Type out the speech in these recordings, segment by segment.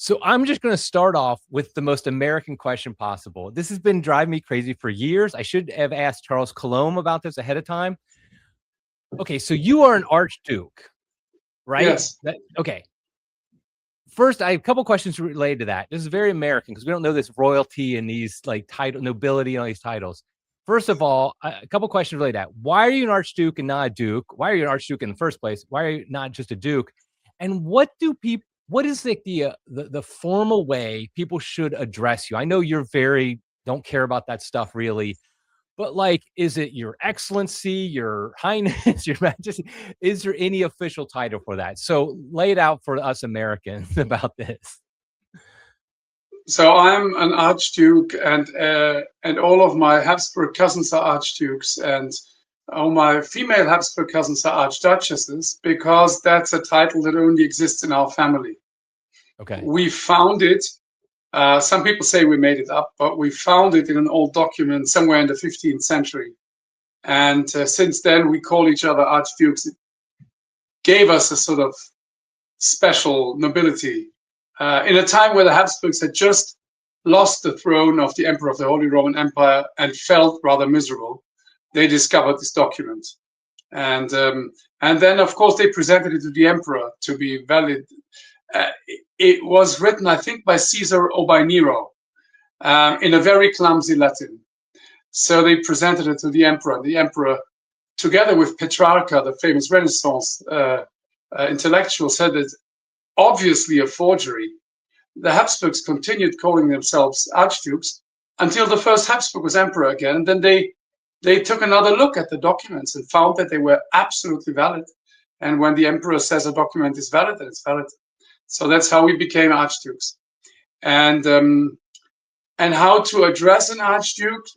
So I'm just going to start off with the most American question possible. This has been driving me crazy for years. I should have asked Charles Colomb about this ahead of time. Okay, so you are an Archduke, right? Yes. Okay. First, I have a couple questions related to that. This is very American because we don't know this royalty and these like title nobility and all these titles. First of all, a couple questions related to that. Why are you an Archduke and not a Duke? Why are you an Archduke in the first place? Why are you not just a Duke? And what is like the formal way people should address you? I know you're don't care about that stuff really, but like, is it your excellency, your highness, your majesty? Is there any official title for that? So lay it out for us Americans about this. So I'm an Archduke, and all of my Habsburg cousins are Archdukes, and all my female Habsburg cousins are Archduchesses, because that's a title that only exists in our family. Okay. We found it. Some people say we made it up, but we found it in an old document somewhere in the 15th century. And since then, we call each other Archdukes. It gave us a sort of special nobility. In a time where the Habsburgs had just lost the throne of the Emperor of the Holy Roman Empire and felt rather miserable, they discovered this document. And then, of course, they presented it to the Emperor to be valid. It was written, I think, by Caesar or by Nero in a very clumsy Latin. So they presented it to the Emperor. The Emperor, together with Petrarca, the famous Renaissance intellectual, said it's obviously a forgery. The Habsburgs continued calling themselves Archdukes until the first Habsburg was emperor again. And then they took another look at the documents and found that they were absolutely valid. And when the emperor says a document is valid, then it's valid. So that's how we became Archdukes. And how to address an Archduke?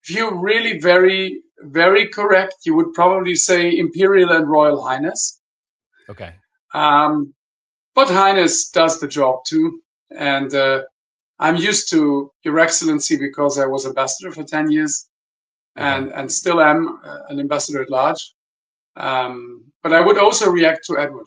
If you're really very, very correct, you would probably say Imperial and Royal Highness. Okay. But Highness does the job too. And I'm used to Your Excellency because I was ambassador for 10 years and still am an ambassador at large. But I would also react to Edward.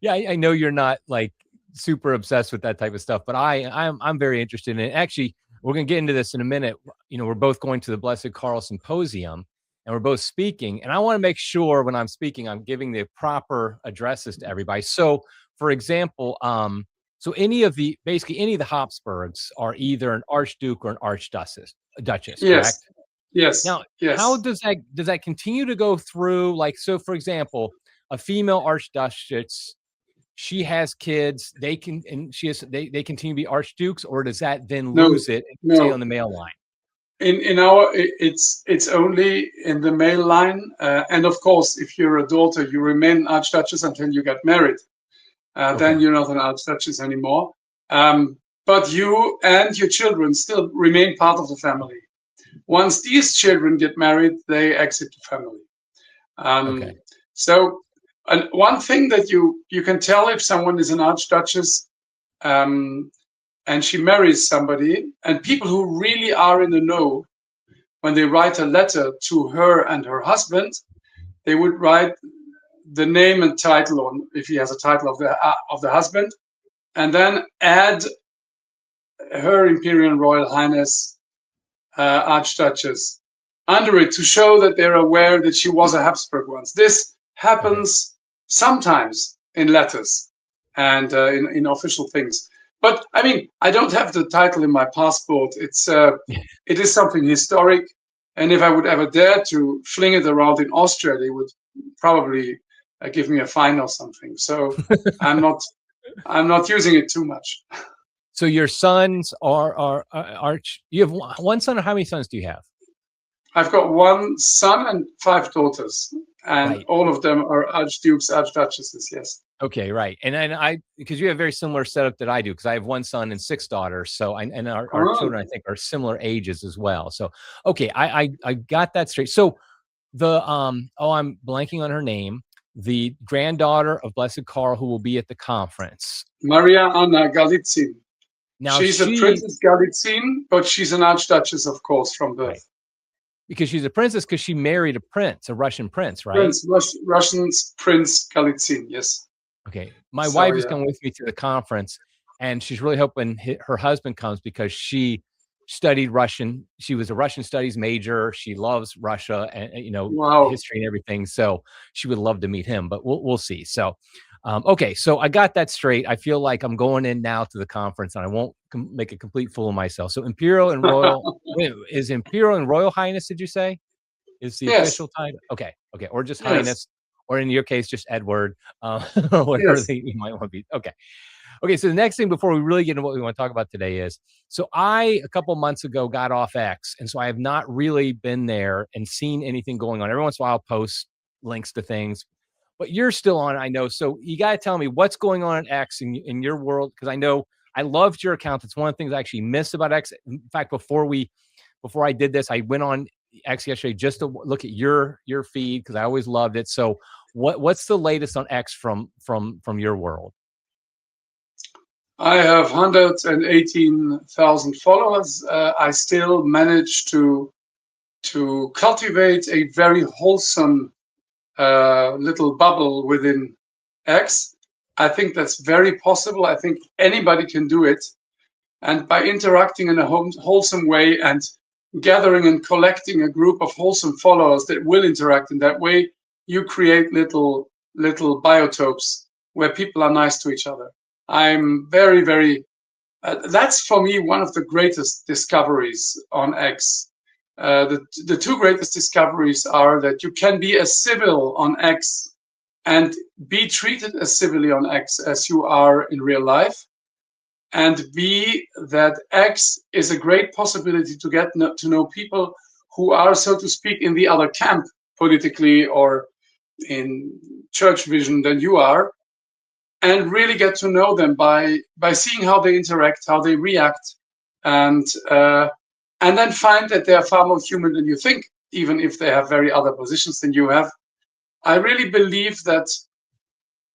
Yeah, I know you're not like super obsessed with that type of stuff, but I'm very interested in it. Actually, we're going to get into this in a minute. You know, we're both going to the Blessed Karl Symposium and we're both speaking. And I want to make sure when I'm speaking, I'm giving the proper addresses to everybody. So for example, so basically any of the Habsburgs are either an Archduke or an Archduchess, Yes. Correct? Yes. Now, yes. How does that continue to go through? Like, so for example, a female Archduchess, she has kids, they continue to be Archdukes, or does that then lose it and stay on the male line? In our, it's only in the male line, and of course, if you're a daughter, you remain Archduchess until you get married. Then you're not an Archduchess anymore. But you and your children still remain part of the family. Once these children get married, they exit the family. So one thing that you can tell if someone is an Archduchess and she marries somebody, and people who really are in the know, when they write a letter to her and her husband, they would write the name and title, or if he has a title of the husband, and then add Her Imperial Royal Highness Archduchess under it to show that they're aware that she was a Habsburg once. This happens sometimes in letters and in official things. But I mean, I don't have the title in my passport. It is something historic, and if I would ever dare to fling it around in Austria, they would probably give me a fine or something. So I'm not using it too much. So your sons are you have one son, or how many sons do you have? I've got one son and 5 daughters, and all of them are Archdukes, Archduchesses. Yes. Okay, right. And because you have a very similar setup that I do, because I have 1 son and 6 daughters. So our children, I think, are similar ages as well. So okay, I got that straight. So I'm blanking on her name. The granddaughter of Blessed Karl, who will be at the conference, Maria Anna Galitzin. Now she's a Princess Galitzin, but she's an Archduchess, of course, from birth. Right. Because she's a princess, because she married a Russian prince, right? Russian Prince Galitzin, yes. Okay. My So wife is yeah. coming with me to the conference, and she's really hoping her husband comes because she studied Russian. She was a Russian studies major. She loves Russia and, Wow. history and everything. So she would love to meet him, but we'll see. So, okay. So I got that straight. I feel like I'm going in now to the conference and I won't make a complete fool of myself. So Imperial and Royal, wait, is Imperial and Royal Highness, did you say? Is the Yes. official title? Okay. Okay. Or just Yes. Highness, or in your case, just Edward, whatever Yes. you might want to be. Okay. Okay. So the next thing before we really get into what we want to talk about today is, so a couple months ago, got off X. And so I have not really been there and seen anything going on. Every once in a while, I'll post links to things, but you're still on, I know. So you got to tell me what's going on at X in your world. Cause I know I loved your account. It's one of the things I actually missed about X. In fact, before I did this, I went on X yesterday just to look at your feed because I always loved it. So what's the latest on X from your world? I have 118,000 followers. I still manage to cultivate a very wholesome little bubble within X. I think that's very possible. I think anybody can do it. And by interacting in a wholesome way and gathering and collecting a group of wholesome followers that will interact in that way, you create little biotopes where people are nice to each other. I'm very, very, that's for me one of the greatest discoveries on X. The two greatest discoveries are that you can be as civil on X and be treated as civilly on X as you are in real life. And B, that X is a great possibility to get to know people who are, so to speak, in the other camp politically or in church vision than you are, and really get to know them by seeing how they interact, how they react, and then find that they are far more human than you think, even if they have very other positions than you have. I really believe that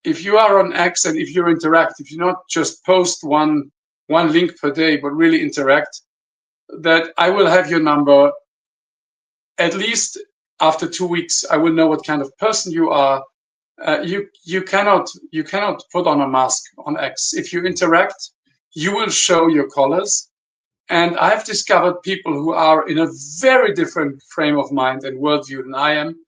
if you are on X and if you interact, if you not just post one link per day, but really interact, that I will have your number at least after 2 weeks. I will know what kind of person you are. You cannot put on a mask on X. If you interact, you will show your colors. And I've discovered people who are in a very different frame of mind and worldview than I am,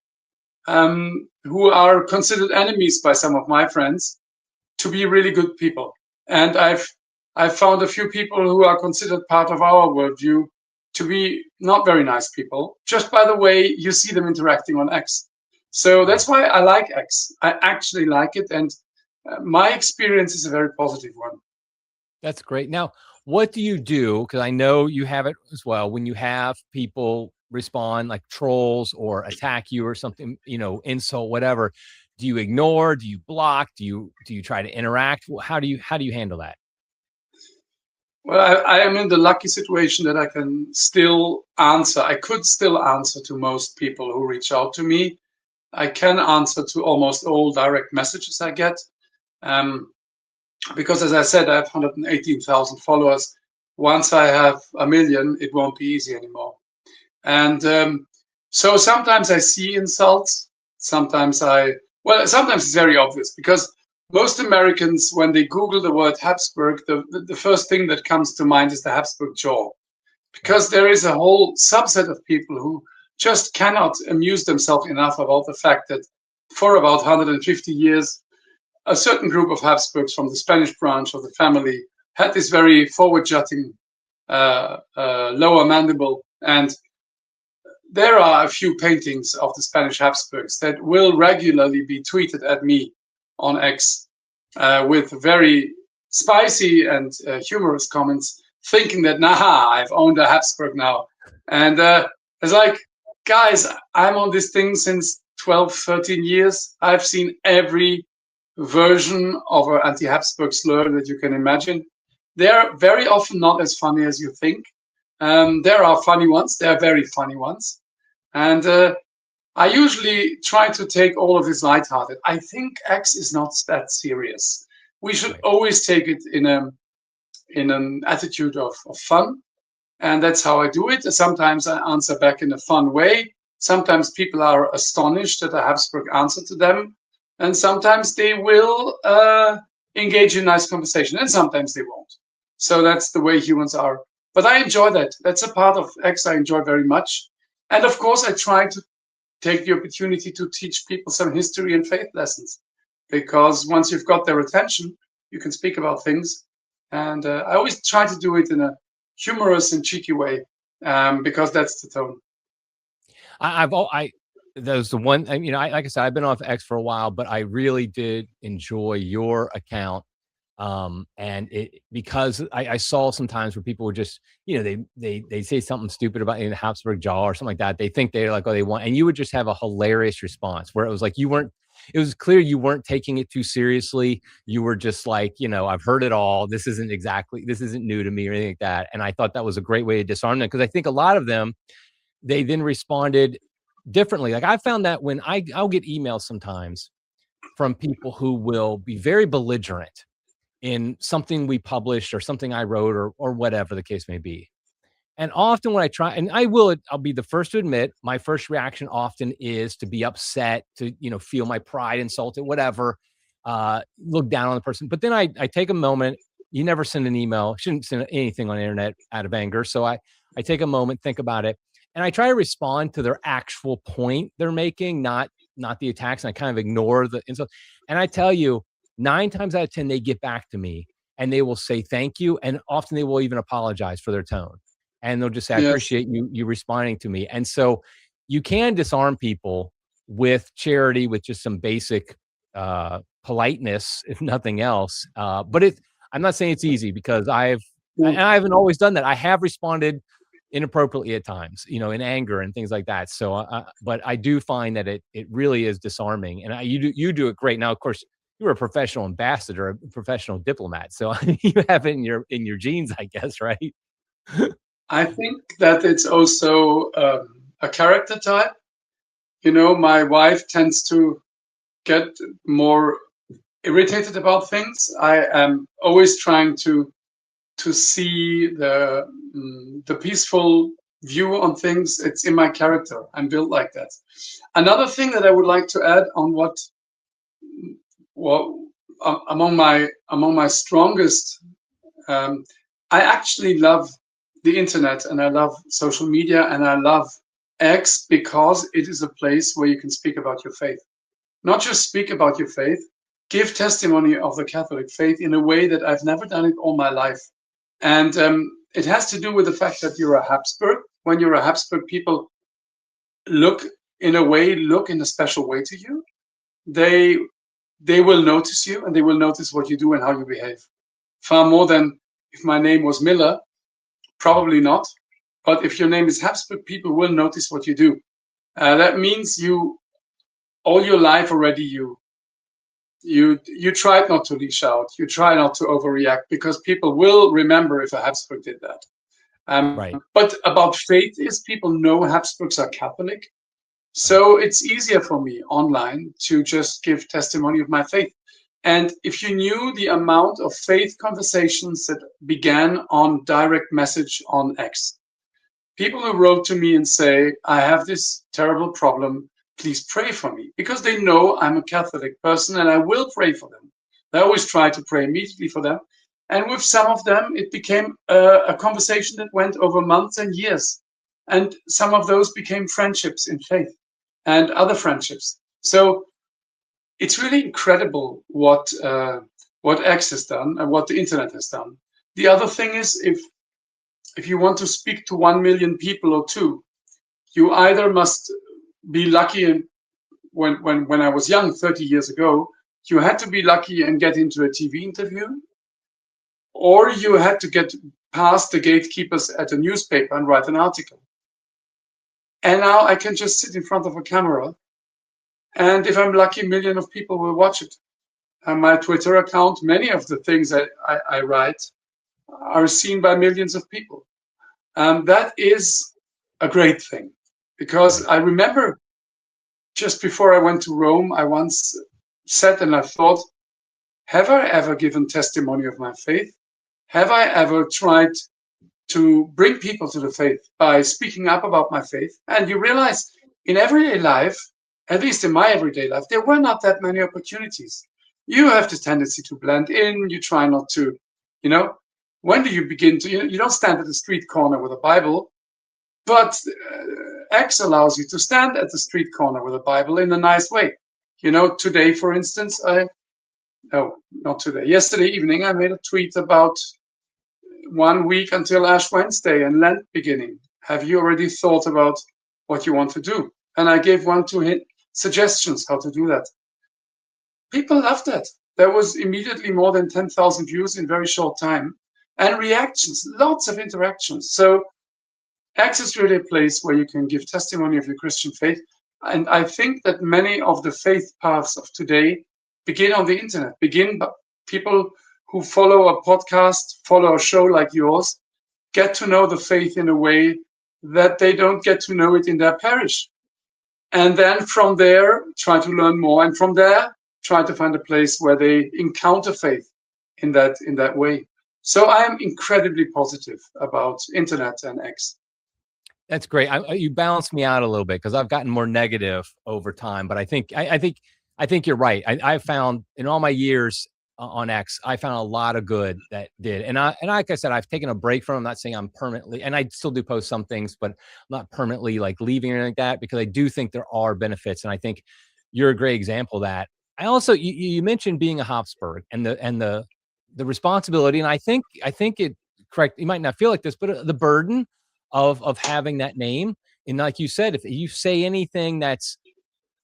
who are considered enemies by some of my friends to be really good people. And I've found a few people who are considered part of our worldview to be not very nice people, just by the way you see them interacting on X. So that's why I like X. I actually like it. And my experience is a very positive one. That's great. Now, what do you do? Because I know you have it as well. When you have people respond like trolls or attack you or something, insult, whatever, do you ignore? Do you block? Do you try to interact? How do you handle that? Well, I am in the lucky situation that I can still answer. I could still answer to most people who reach out to me. I can answer to almost all direct messages I get. Because as I said, I have 118,000 followers. Once I have a million, it won't be easy anymore. And so sometimes I see insults. Sometimes it's very obvious because most Americans, when they Google the word Habsburg, the first thing that comes to mind is the Habsburg jaw. Because there is a whole subset of people who just cannot amuse themselves enough about the fact that for about 150 years, a certain group of Habsburgs from the Spanish branch of the family had this very forward-jutting lower mandible. And there are a few paintings of the Spanish Habsburgs that will regularly be tweeted at me on X with very spicy and humorous comments, thinking that, nah, I've owned a Habsburg now. And it's like, guys, I'm on this thing since 12, 13 years. I've seen every version of an anti-Habsburg slur that you can imagine. They're very often not as funny as you think. There are funny ones. There are very funny ones. And I usually try to take all of this lighthearted. I think X is not that serious. We should always take it in an attitude of fun. And that's how I do it. Sometimes I answer back in a fun way. Sometimes people are astonished that a Habsburg answered to them. and sometimes they will engage in nice conversation, and sometimes they won't. So that's the way humans are. But I enjoy that. That's a part of X I enjoy very much. And of course, I try to take the opportunity to teach people some history and faith lessons, because once you've got their attention, you can speak about things. And I always try to do it in a humorous and cheeky way, because that's the tone. That was the one, like I said, I've been off X for a while, but I really did enjoy your account. And because I saw sometimes where people would just, they say something stupid about the Habsburg jaw or something like that. They think they're like, oh, they want, and you would just have a hilarious response where it was like, it was clear you weren't taking it too seriously. You were just like, I've heard it all. This isn't new to me or anything like that. And I thought that was a great way to disarm them, because I think a lot of them, they then responded differently. Like I found that when I'll get emails sometimes from people who will be very belligerent in something we published or something I wrote or whatever the case may be. And often when I try, and I'll be the first to admit, my first reaction often is to be upset, to, feel my pride insulted, whatever, look down on the person. But then I take a moment. You never send an email, shouldn't send anything on the internet out of anger. So I take a moment, think about it, and I try to respond to their actual point they're making, not the attacks. And I kind of ignore the insult. And I tell you, 9 times out of 10, they get back to me and they will say thank you. And often they will even apologize for their tone. And they'll just say, I appreciate you responding to me. And so you can disarm people with charity, with just some basic politeness, if nothing else. But I'm not saying it's easy, because I haven't always done that. I have responded inappropriately at times, in anger and things like that. So, but I do find that it really is disarming, and you do it great. Now, of course, you're a professional ambassador, a professional diplomat, so you have it in your genes, I guess, right? I think that it's also a character type. My wife tends to get more irritated about things. I am always trying to see the peaceful view on things. It's in my character. I'm built like that. Another thing that I would like to add on among my strongest, I actually love the internet, and I love social media, and I love X, because it is a place where you can speak about your faith. Not just speak about your faith, give testimony of the Catholic faith in a way that I've never done it all my life. And it has to do with the fact that you're a Habsburg. When you're a Habsburg, people look in a special way to you. They will notice you, and they will notice what you do and how you behave. Far more than if my name was Miller. Probably not. But if your name is Habsburg, people will notice what you do. That means all your life already, you tried not to leash out. You try not to overreact, because people will remember if a Habsburg did that. Right. But about faith is, people know Habsburgs are Catholic. So it's easier for me online to just give testimony of my faith. And if you knew the amount of faith conversations that began on direct message on X, people who wrote to me and say, I have this terrible problem, please pray for me, because they know I'm a Catholic person and I will pray for them. I always try to pray immediately for them. And with some of them, it became a conversation that went over months and years. And some of those became friendships in faith and other friendships. So it's really incredible what X has done and what the internet has done. The other thing is, if you want to speak to 1 million people or 2, you either must be lucky. And when I was young, 30 years ago, you had to be lucky and get into a TV interview, or you had to get past the gatekeepers at a newspaper and write an article. And now I can just sit in front of a camera, and if I'm lucky, 1 million of people will watch it. And my Twitter account, many of the things I write are seen by millions of people. That is a great thing, because I remember just before I went to Rome, I once sat and I thought, have I ever given testimony of my faith? Have I ever tried to bring people to the faith by speaking up about my faith? And you realize in everyday life, at least in my everyday life, there were not that many opportunities. You have this tendency to blend in. You try not to, when do you begin to, you don't stand at the street corner with a Bible, but X allows you to stand at the street corner with a Bible in a nice way. Today, for instance, not today, yesterday evening, I made a tweet about 1 week until Ash Wednesday and Lent beginning. Have you already thought about what you want to do? And I gave 2 suggestions how to do that. People loved that. There was immediately more than 10,000 views in very short time, and reactions, lots of interactions. So X is really a place where you can give testimony of your Christian faith. And I think that many of the faith paths of today begin on the internet, begin people who follow a podcast, follow a show like yours, get to know the faith in a way that they don't get to know it in their parish. And then from there, try to learn more. And from there, try to find a place where they encounter faith in that way. So I am incredibly positive about internet and X. That's great. You balanced me out a little bit because I've gotten more negative over time. But I think you're right. I found in all my years on X, I found a lot of good that did. And like I said, I've taken a break from them. I'm not saying I'm permanently, and I still do post some things, but I'm not permanently like leaving or anything like that, because I do think there are benefits. And I think you're a great example of that. I also, you mentioned being a Habsburg and the responsibility. And I think it correct. You might not feel like this, but the burden of having that name. And like you said, if you say anything that's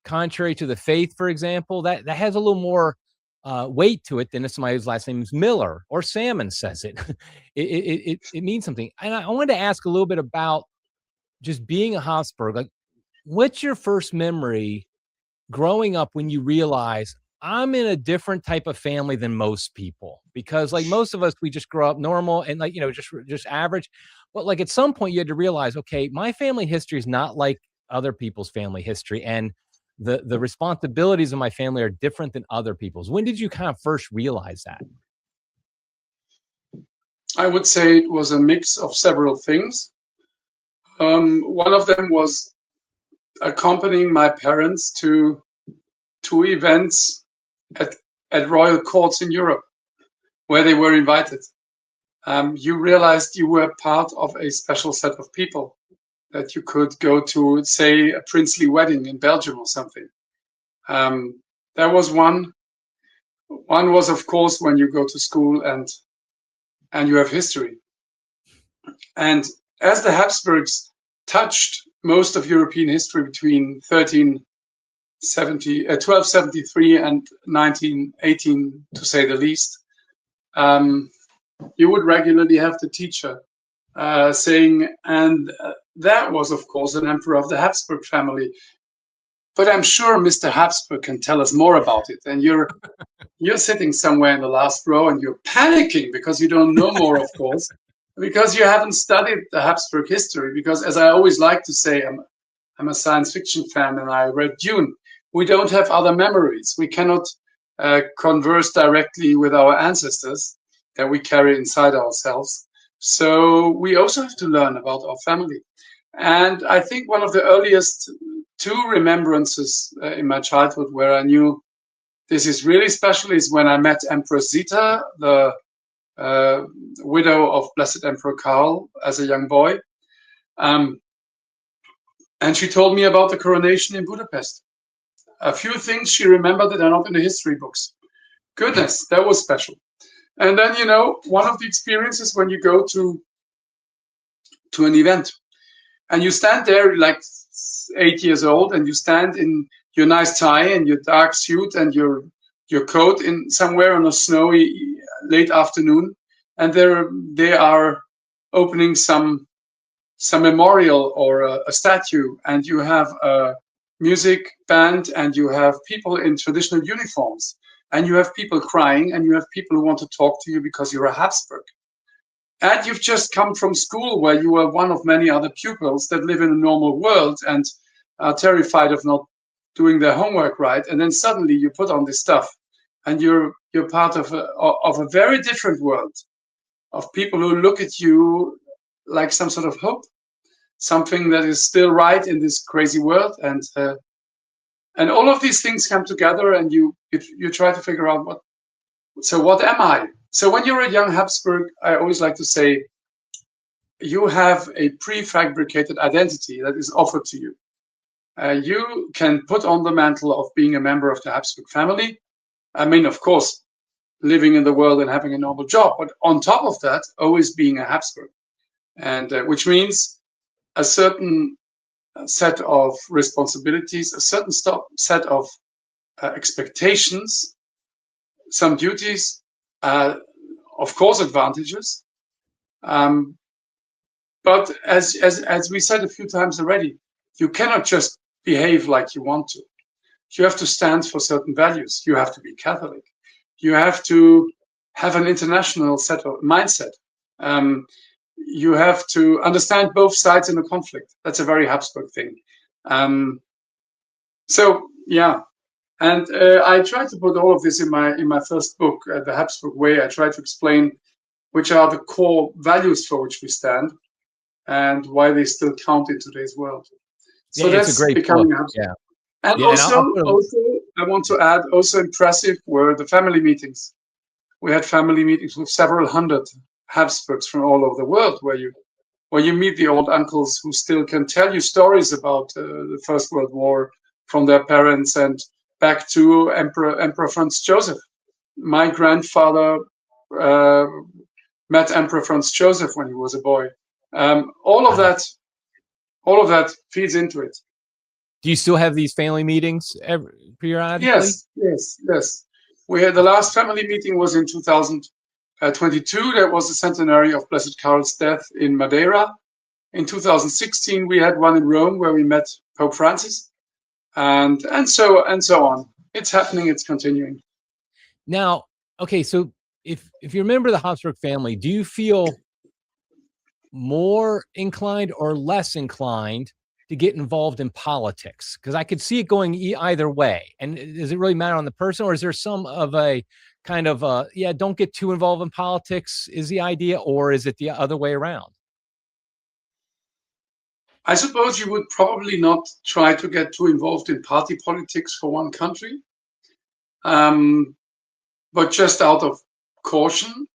contrary to the faith, for example, that has a little more weight to it than if somebody whose last name is Miller or Salmon says it. It means something. And I wanted to ask a little bit about just being a Habsburg. Like, what's your first memory growing up when you realize I'm in a different type of family than most people? Because like most of us, we just grow up normal and like, just average. But like at some point you had to realize, okay, my family history is not like other people's family history. And the responsibilities of my family are different than other people's. When did you kind of first realize that? I would say it was a mix of several things. One of them was accompanying my parents to events at royal courts in Europe where they were invited. You realized you were part of a special set of people, that you could go to, say, a princely wedding in Belgium or something. There was one. One was, of course, when you go to school and you have history. And as the Habsburgs touched most of European history between 1273 and 1918, to say the least, you would regularly have the teacher saying, and that was, of course, an emperor of the Habsburg family. But I'm sure Mr. Habsburg can tell us more about it. And you're sitting somewhere in the last row and you're panicking because you don't know more, of course, because you haven't studied the Habsburg history. Because as I always like to say, I'm a science fiction fan and I read Dune. We don't have other memories. We cannot converse directly with our ancestors that we carry inside ourselves. So we also have to learn about our family. And I think one of the earliest 2 remembrances in my childhood where I knew this is really special is when I met Empress Zita, the widow of Blessed Emperor Karl, as a young boy. And she told me about the coronation in Budapest. A few things she remembered that are not in the history books. Goodness, that was special. And then, one of the experiences when you go to an event and you stand there like 8 years old and you stand in your nice tie and your dark suit and your coat in somewhere on a snowy late afternoon, and they are opening some memorial or a statue, and you have a music band and you have people in traditional uniforms and you have people crying and you have people who want to talk to you because you're a Habsburg. And you've just come from school where you are one of many other pupils that live in a normal world and are terrified of not doing their homework right. And then suddenly you put on this stuff and you're part of a very different world of people who look at you like some sort of hope, something that is still right in this crazy world. And And all of these things come together, and you try to figure out what am I? So when you're a young Habsburg, I always like to say, you have a prefabricated identity that is offered to you. You can put on the mantle of being a member of the Habsburg family. I mean, of course, living in the world and having a normal job, but on top of that, always being a Habsburg, and which means a certain set of responsibilities, a certain set of expectations, some duties, of course, advantages. But as we said a few times already, you cannot just behave like you want to. You have to stand for certain values. You have to be Catholic. You have to have an international mindset. You have to understand both sides in a conflict. That's a very Habsburg thing. So yeah, and I try to put all of this in my first book, The Habsburg Way. I try to explain which are the core values for which we stand, and why they still count in today's world. So Yeah, it's a that's great becoming book. Habsburg. Yeah. And Yeah, and also, I'll I want to add, also impressive were the family meetings. We had family meetings with several hundred Habsburgs from all over the world, where you meet the old uncles who still can tell you stories about the First World War from their parents, and back to Emperor Franz Joseph. My grandfather met Emperor Franz Joseph when he was a boy. All of that feeds into it. Do you still have these family meetings periodically? Yes. We had the last family meeting was in 2022. That was the centenary of Blessed Carol's death in Madeira. In 2016, we had one in Rome where we met Pope Francis, and so on. It's happening. It's continuing. Now, okay, so if you remember the Habsburg family, do you feel more inclined or less inclined to get involved in politics? Because I could see it going either way. And does it really matter on the person, or is there some of a kind of don't get too involved in politics is the idea, or is it the other way around? I suppose you would probably not try to get too involved in party politics for one country, but just out of caution.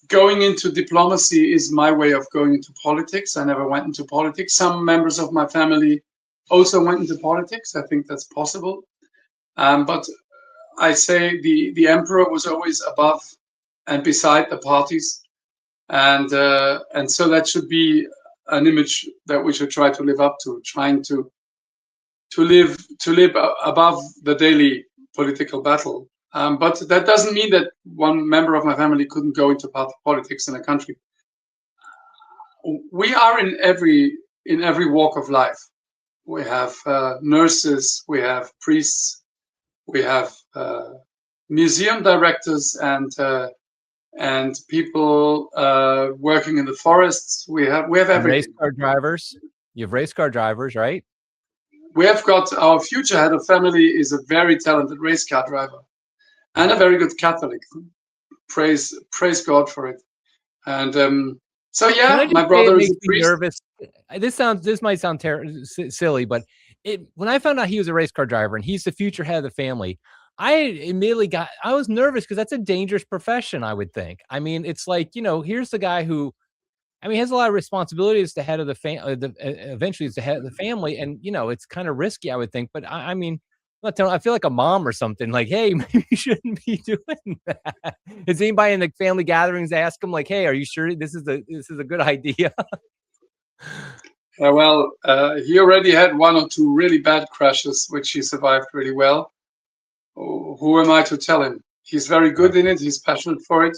Going into diplomacy is my way of going into politics. I never went into politics. Some members of my family also went into politics. I think that's possible. But I say the emperor was always above and beside the parties, and so that should be an image that we should try to live up to, trying to live above the daily political battle. But that doesn't mean that one member of my family couldn't go into politics in a country. We are in every walk of life. We have nurses, we have priests, we have museum directors, and people working in the forests. We have everything. Race car drivers. You have race car drivers, right? We have got our future head of family is a very talented race car driver, and a very good Catholic. Praise God for it. And so yeah, my brother is a priest. Nervous. This might sound silly, but when I found out he was a race car driver and he's the future head of the family, I immediately I was nervous because that's a dangerous profession, I would think. I mean, it's like, here's the guy who, has a lot of responsibilities as the head of the family, eventually as the head of the family. And, it's kind of risky, I would think. But I feel like a mom or something, like, hey, maybe you shouldn't be doing that. Is anybody in the family gatherings ask him, like, hey, are you sure this is a good idea? Well, he already had one or two really bad crashes, which he survived really well. Who am I to tell him? He's very good in it. He's passionate for it.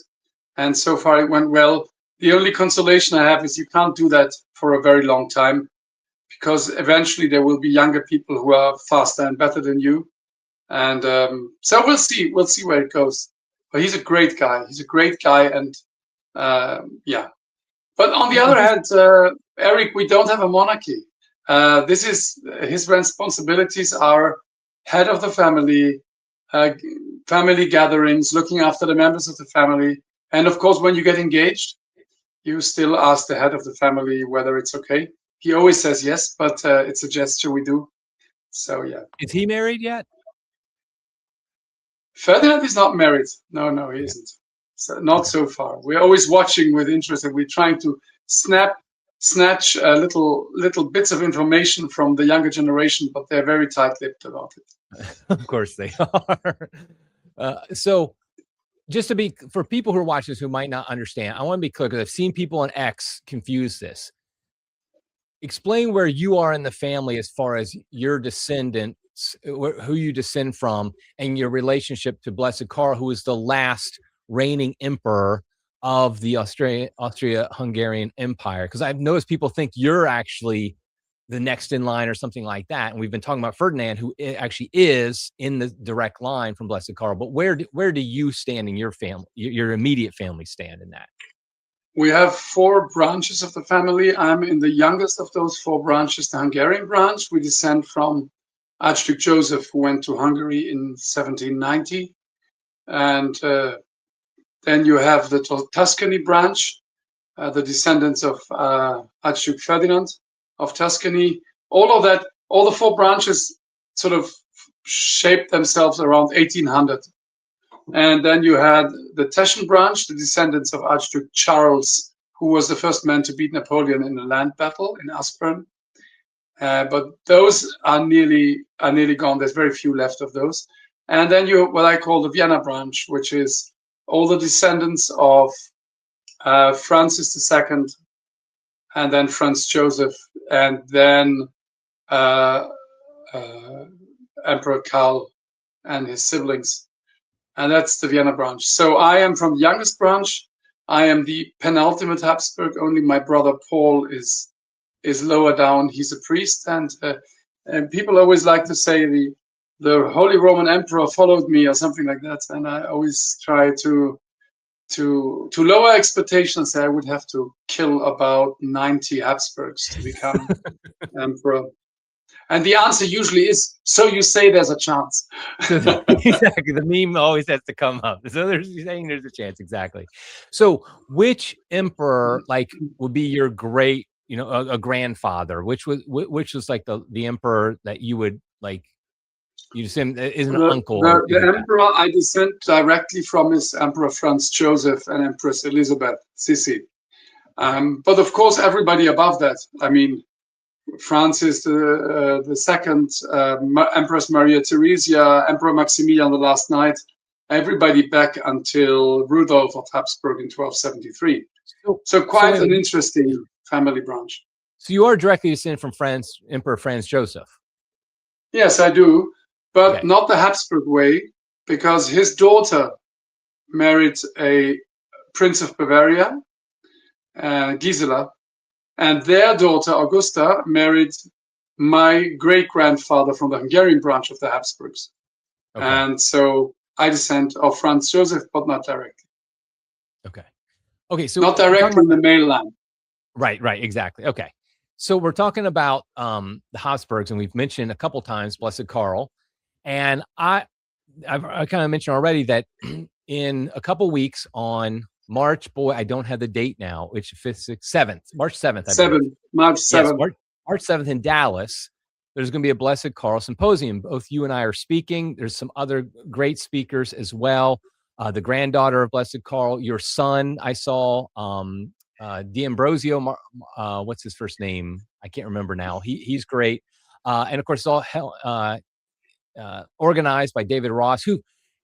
And so far it went well. The only consolation I have is you can't do that for a very long time, because eventually there will be younger people who are faster and better than you. And so we'll see where it goes. But he's a great guy. And yeah. But on the other hand, Eric, we don't have a monarchy. This is his responsibilities are head of the family, family gatherings, looking after the members of the family. And of course, when you get engaged, you still ask the head of the family whether it's okay. He always says yes, but it's a gesture we do. So yeah. Is he married yet? Ferdinand is not married. No, he isn't. So not so far. We're always watching with interest, and we're trying to snatch little bits of information from the younger generation, but they're very tight-lipped about it. Of course they are. So just to be, for people who are watching this who might not understand, I want to be clear because I've seen people on X confuse this. Explain where you are in the family as far as your descendants, who you descend from, and your relationship to Blessed Karl, who is the last reigning emperor of the Austria-Hungarian Empire. Because I've noticed people think you're actually the next in line or something like that. And we've been talking about Ferdinand, who actually is in the direct line from Blessed Karl. But where do you stand in your family, your immediate family stand in that? We have 4 branches of the family. I'm in the youngest of those 4 branches, the Hungarian branch. We descend from Archduke Joseph, who went to Hungary in 1790. And then you have the Tuscany branch, the descendants of Archduke Ferdinand of Tuscany. All the 4 branches sort of shaped themselves around 1800. And then you had the Teschen branch, the descendants of Archduke Charles, who was the first man to beat Napoleon in a land battle in Aspern. But those are nearly gone. There's very few left of those. And then you what I call the Vienna branch, which is all the descendants of Francis II, and then Franz Joseph, and then Emperor Karl and his siblings. And that's the Vienna branch. So I am from the youngest branch. I am the penultimate Habsburg. Only my brother Paul is lower down. He's a priest, and people always like to say the Holy Roman Emperor followed me or something like that. And I always try to lower expectations. I would have to kill about 90 Habsburgs to become emperor. And the answer usually is, so you say there's a chance. Exactly. The meme always has to come up. So you're saying there's a chance. Exactly. So which emperor would be your great, a grandfather? Which was like the emperor that you would like, you descend is an uncle. The emperor I descend directly from is Emperor Franz Joseph and Empress Elizabeth Sissi. But of course, everybody above that. I mean, Francis the second, Empress Maria Theresia, Emperor Maximilian the last night, everybody back until Rudolf of Habsburg in 1273. So quite an interesting family branch. So you are directly descended from Emperor Franz Joseph? Yes, I do, but not the Habsburg way, because his daughter married a Prince of Bavaria, Gisela, and their daughter, Augusta, married my great-grandfather from the Hungarian branch of the Habsburgs. Okay. And so I descend of Franz Joseph, but not directly. Okay. So not directly in the male line. Right, exactly. Okay. So we're talking about the Habsburgs, and we've mentioned a couple times Blessed Karl. And I kind of mentioned already that in a couple weeks on March, I don't have the date now, which is 5th, 6th, 7th, March 7th. March 7th. Yes, March 7th in Dallas. There's going to be a Blessed Karl symposium. Both you and I are speaking. There's some other great speakers as well. The granddaughter of Blessed Karl, your son, I saw, D'Ambrosio, what's his first name? I can't remember now. He's great. And of course, it's all organized by David Ross,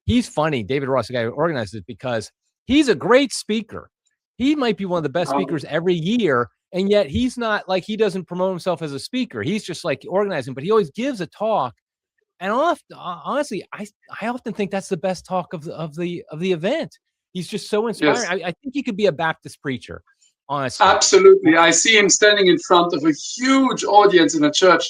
he's funny. David Ross, the guy who organizes it, because he's a great speaker. He might be one of the best speakers every year. And yet he's not like, he doesn't promote himself as a speaker. He's just like organizing, but he always gives a talk. And honestly, I often think that's the best talk of the event. He's just so inspiring. Yes. I think he could be a Baptist preacher, honestly. Absolutely. I see him standing in front of a huge audience in a church,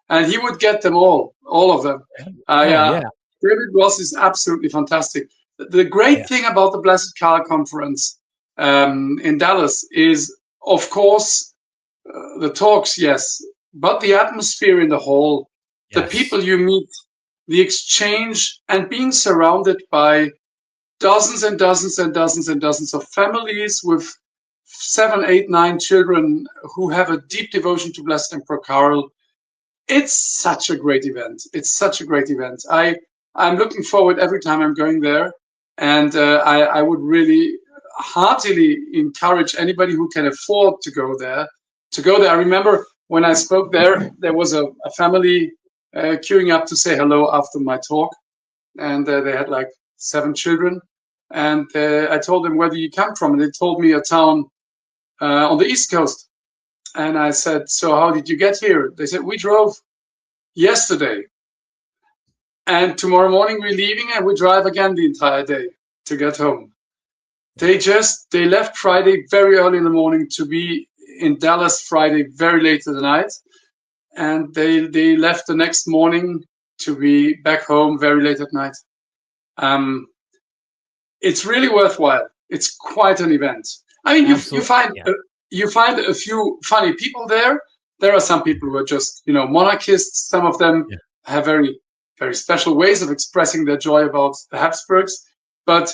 and he would get them all of them. Yeah. David Ross is absolutely fantastic. The great thing about the Blessed Karl Conference in Dallas is, of course, the talks, yes, but the atmosphere in the hall, the people you meet, the exchange, and being surrounded by dozens and dozens and dozens and dozens of families with 7, 8, 9 children who have a deep devotion to Blessed Emperor Karl. It's such a great event. It's such a great event. I'm looking forward every time I'm going there, and I would really heartily encourage anybody who can afford to go there to go there. I remember when I spoke there, there was a family queuing up to say hello after my talk, and they had like 7 children. And I told them, where do you come from? And they told me a town on the East Coast. And I said, so how did you get here? They said, we drove yesterday. And tomorrow morning we're leaving and we drive again the entire day to get home. They left Friday very early in the morning to be in Dallas Friday very late in the night. And they left the next morning to be back home very late at night. It's really worthwhile. It's quite an event. I mean, you find a few funny people there. There are some people who are just, monarchists. Some of them have very, very special ways of expressing their joy about the Habsburgs. But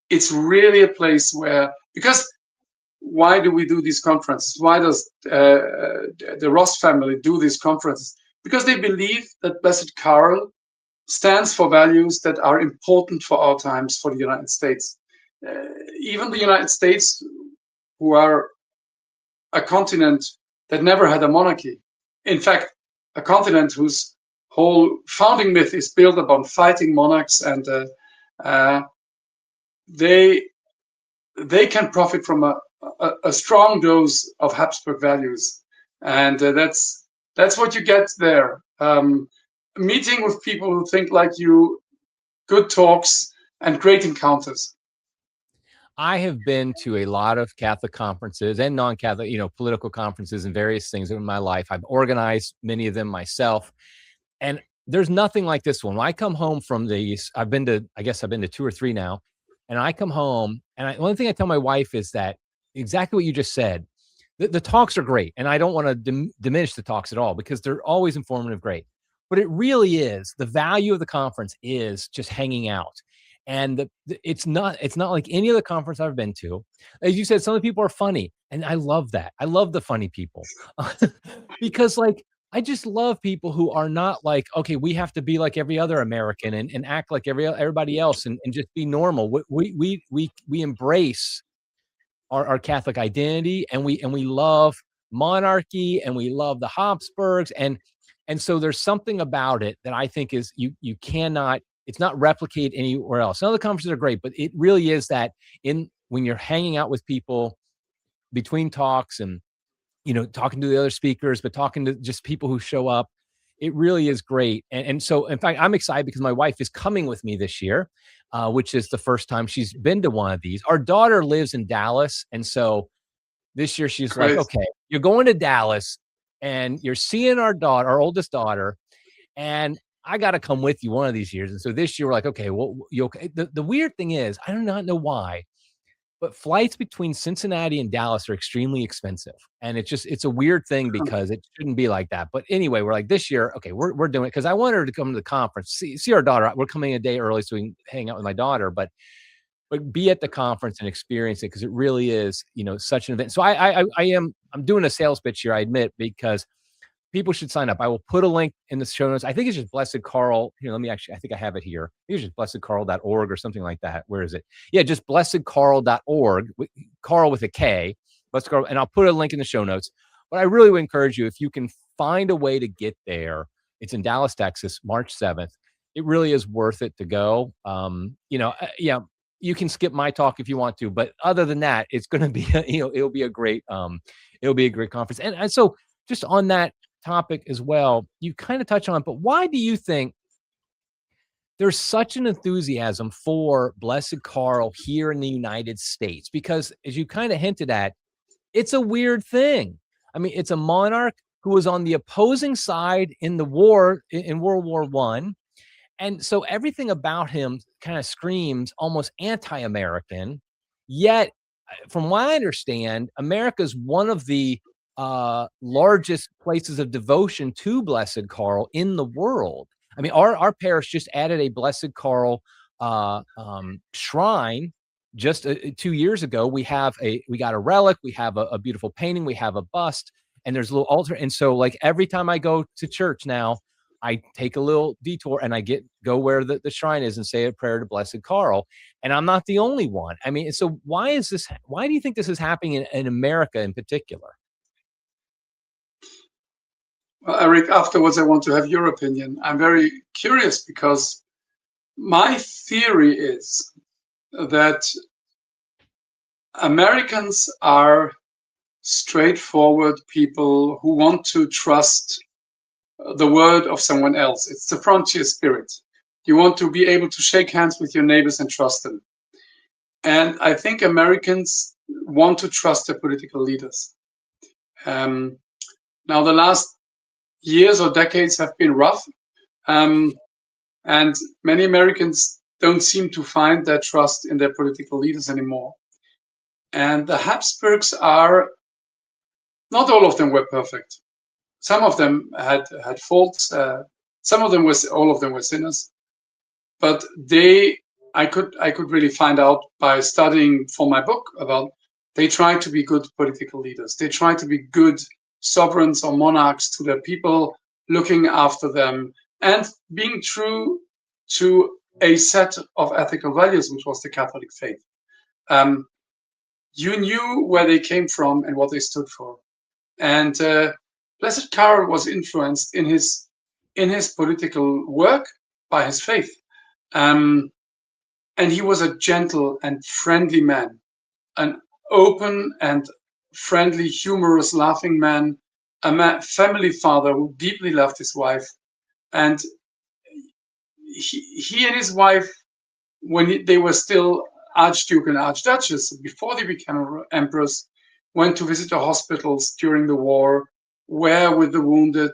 it's really a place because why do we do these conferences? Why does the Ross family do these conferences? Because they believe that Blessed Karl stands for values that are important for our times, for the United States. Even the United States, who are a continent that never had a monarchy. In fact, a continent whose whole founding myth is built upon fighting monarchs, and they can profit from a strong dose of Habsburg values, and that's what you get there. Meeting with people who think like you, good talks, and great encounters. I have been to a lot of Catholic conferences and non-Catholic, political conferences and various things in my life. I've organized many of them myself. And there's nothing like this one. When I come home from these, I've been to 2 or 3 now. And I come home, and one thing I tell my wife is that exactly what you just said. The talks are great. And I don't want to diminish the talks at all, because they're always informative, great. But it really is, the value of the conference is just hanging out. And it's not like any other conference I've been to. As you said, some of the people are funny, and I love that. I love the funny people because I just love people who are not like, okay, we have to be like every other American and act like everybody else and just be normal. We embrace our Catholic identity, and we love monarchy, and we love the Habsburgs, and so there's something about it that I think is you cannot. It's not replicated anywhere else. Some of the conferences are great, but it really is that when you're hanging out with people between talks and, talking to the other speakers, but talking to just people who show up, it really is great. And so, in fact, I'm excited because my wife is coming with me this year, which is the first time she's been to one of these. Our daughter lives in Dallas. And so this year she's like, okay, you're going to Dallas and you're seeing our oldest daughter, and I got to come with you one of these years. And so this year we're like, okay, well, you okay? The weird thing is, I do not know why, but flights between Cincinnati and Dallas are extremely expensive. And it's a weird thing because it shouldn't be like that. But anyway, we're like, this year, okay, we're doing it because I want her to come to the conference, see our daughter. We're coming a day early so we can hang out with my daughter, but be at the conference and experience it, because it really is, such an event. So I'm doing a sales pitch here, I admit, because people should sign up. I will put a link in the show notes. I think it's just Blessed Karl. Here, I think I have it here. I think it's just blessedkarl.org or something like that. Where is it? Yeah, just blessedkarl.org, Karl with a K, Blessed Karl, and I'll put a link in the show notes. But I really would encourage you, if you can find a way to get there. It's in Dallas, Texas, March 7th. It really is worth it to go. You can skip my talk if you want to, but other than that, it's going to be, it'll be a great conference. And so just on that topic as well, you kind of touch on it, but why do you think there's such an enthusiasm for Blessed Karl here in the United States? Because as you kind of hinted at, it's a weird thing. I mean, it's a monarch who was on the opposing side in the war, in World War I. And so everything about him kind of screams almost anti-American. Yet, from what I understand, America is one of the largest places of devotion to Blessed Karl in the world. I mean, our parish just added a Blessed Karl shrine just 2 years ago. We got a relic, we have a beautiful painting, we have a bust, and there's a little altar. And so like every time I go to church now, I take a little detour and I go where the shrine is and say a prayer to Blessed Karl. And I'm not the only one. I mean, so why do you think this is happening in America in particular? Well, Eric, afterwards, I want to have your opinion. I'm very curious because my theory is that Americans are straightforward people who want to trust the word of someone else. It's the frontier spirit. You want to be able to shake hands with your neighbors and trust them. And I think Americans want to trust their political leaders. Now, the last years or decades have been rough, and many Americans don't seem to find their trust in their political leaders anymore. And the Habsburgs are, not all of them were perfect. Some of them had faults. Some of them all of them were sinners. But I could really find out by studying for my book about, they tried to be good political leaders. They tried to be good sovereigns or monarchs to their people, looking after them and being true to a set of ethical values, which was the Catholic faith. You knew where they came from and what they stood for. And Blessed Karl was influenced in his political work by his faith. And he was a gentle and friendly man, an open and friendly, humorous, laughing man, a family father who deeply loved his wife. And he and his wife, when they were still Archduke and Archduchess, before they became emperors, went to visit the hospitals during the war, were with the wounded,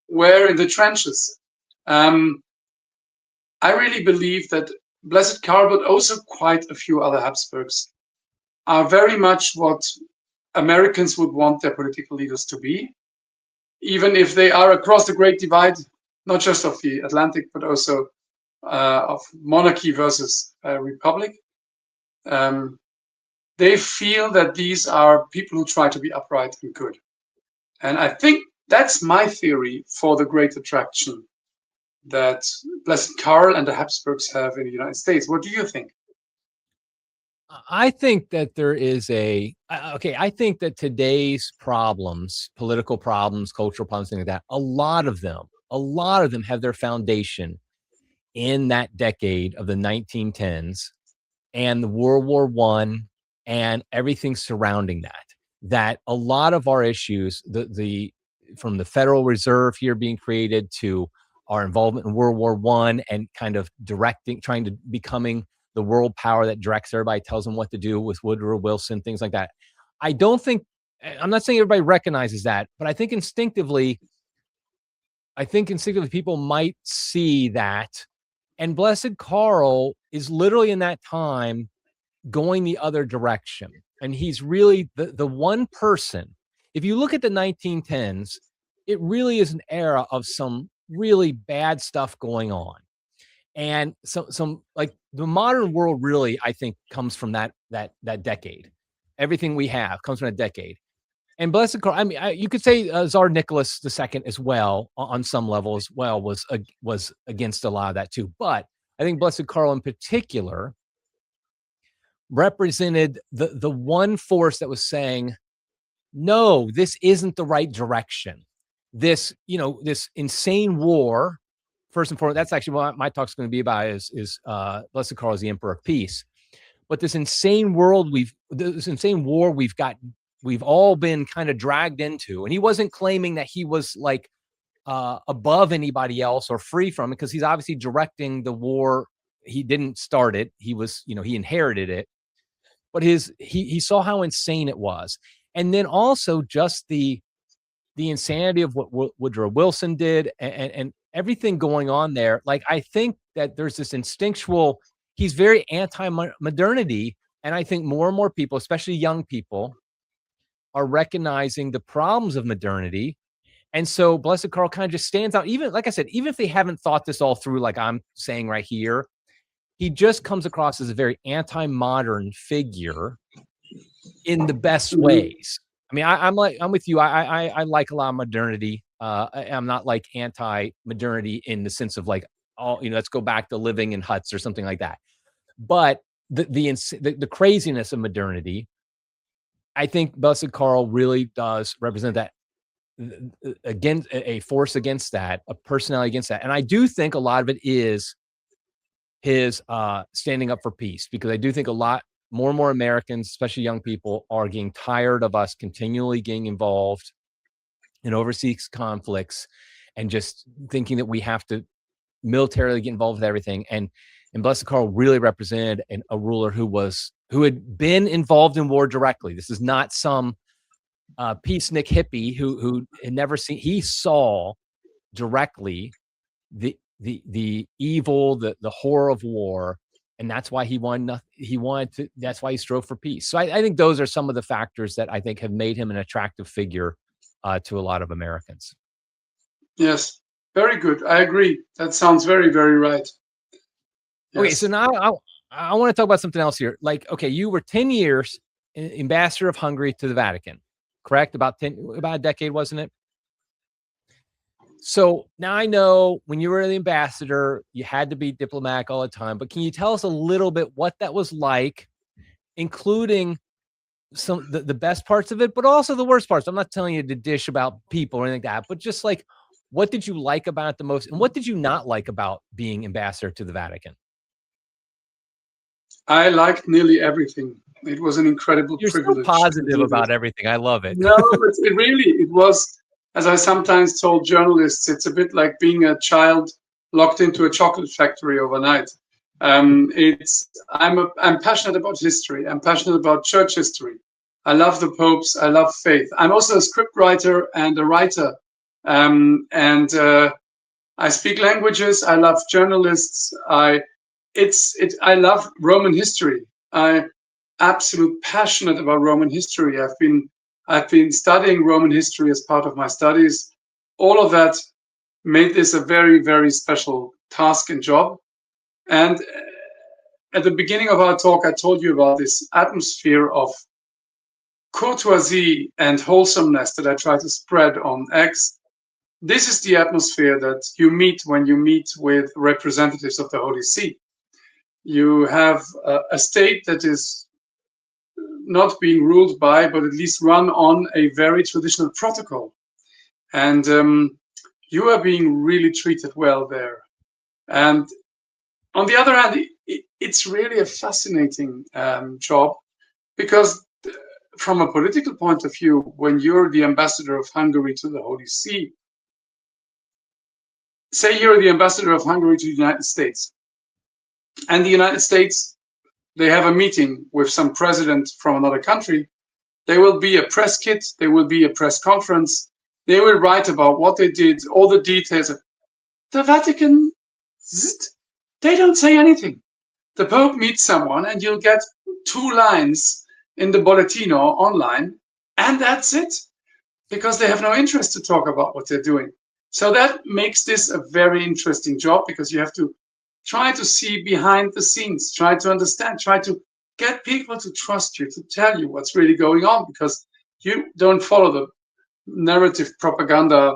were in the trenches. I really believe that Blessed Karl, but also quite a few other Habsburgs, are very much what Americans would want their political leaders to be, even if they are across the great divide, not just of the Atlantic, but also of monarchy versus republic. They feel that these are people who try to be upright and good. And I think that's my theory for the great attraction that Blessed Karl and the Habsburgs have in the United States. What do you think? I think that there is I think that today's problems, political problems, cultural problems, things like that, a lot of them have their foundation in that decade of the 1910s and the World War I and everything surrounding that a lot of our issues, from the Federal Reserve here being created to our involvement in World War I and kind of trying to becoming the world power that directs everybody, tells them what to do with Woodrow Wilson, things like that. I'm not saying everybody recognizes that, but I think instinctively people might see that. And Blessed Karl is literally in that time going the other direction. And he's really the one person. If you look at the 1910s, it really is an era of some really bad stuff going on. And some like the modern world really, I think, comes from that decade. Everything we have comes from that decade. And Blessed Karl, I mean, you could say Tsar Nicholas II as well, on some level as well, was against a lot of that too. But I think Blessed Karl in particular represented the one force that was saying, no, this isn't the right direction. This insane war. First and foremost, that's actually what my talk's going to be about is Blessed Karl as the Emperor of Peace. But this insane war we've all been kind of dragged into. And he wasn't claiming that he was like above anybody else or free from it, because he's obviously directing the war. He didn't start it. He was, he inherited it. But he saw how insane it was. And then also just the insanity of what Woodrow Wilson did and everything going on there. Like, I think that there's this instinctual, he's very anti-modernity. And I think more and more people, especially young people, are recognizing the problems of modernity. And so Blessed Karl kind of just stands out. Even, like I said, even if they haven't thought this all through, like I'm saying right here, he just comes across as a very anti-modern figure in the best ways. I mean, I'm with you. I like a lot of modernity. I'm not like anti-modernity in the sense of like, all, let's go back to living in huts or something like that. But the craziness of modernity, I think Blessed Karl really does represent that, again, a force against that, a personality against that. And I do think a lot of it is his standing up for peace, because I do think more and more Americans, especially young people, are getting tired of us continually getting involved in overseas conflicts and just thinking that we have to militarily get involved with everything. And Blessed Karl really represented a ruler who had been involved in war directly. This is not some peacenik hippie who had never seen. He saw directly the evil, the horror of war, and that's why he wanted to. That's why he strove for peace. So I think those are some of the factors that I think have made him an attractive figure to a lot of Americans. Yes, very good. I agree. That sounds very, very right. Yes. Okay, so now I want to talk about something else here. Like, okay, you were 10 years ambassador of Hungary to the Vatican, correct? About a decade, wasn't it? So now I know when you were the ambassador, you had to be diplomatic all the time, but can you tell us a little bit what that was like, including some the best parts of it, but also the worst parts? I'm not telling you to dish about people or anything like that, but just like, what did you like about it the most, and what did you not like about being ambassador to the Vatican? I liked nearly everything. It was an incredible privilege. You're so positive about everything. I love it. No, it was, as I sometimes told journalists, it's a bit like being a child locked into a chocolate factory overnight. I'm passionate about history. I'm passionate about church history. I love the popes. I love faith. I'm also a script writer and a writer. I speak languages. I love journalists. I love Roman history. I'm absolutely passionate about Roman history. I've been studying Roman history as part of my studies. All of that made this a very, very special task and job. And at the beginning of our talk, I told you about this atmosphere of courtesy and wholesomeness that I try to spread on X. This is the atmosphere that you meet when you meet with representatives of the Holy See. You have a state that is not being ruled by, but at least run on a very traditional protocol. And you are being really treated well there. And on the other hand, it's really a fascinating job, because from a political point of view, when you're the ambassador of Hungary to the Holy See, say you're the ambassador of Hungary to the United States, and the United States, they have a meeting with some president from another country, there will be a press kit, there will be a press conference, they will write about what they did, all the details. The Vatican, they don't say anything. The Pope meets someone and you'll get 2 lines in the Bollettino online, and that's it, because they have no interest to talk about what they're doing. So that makes this a very interesting job, because you have to try to see behind the scenes, try to understand, try to get people to trust you, to tell you what's really going on, because you don't follow the narrative propaganda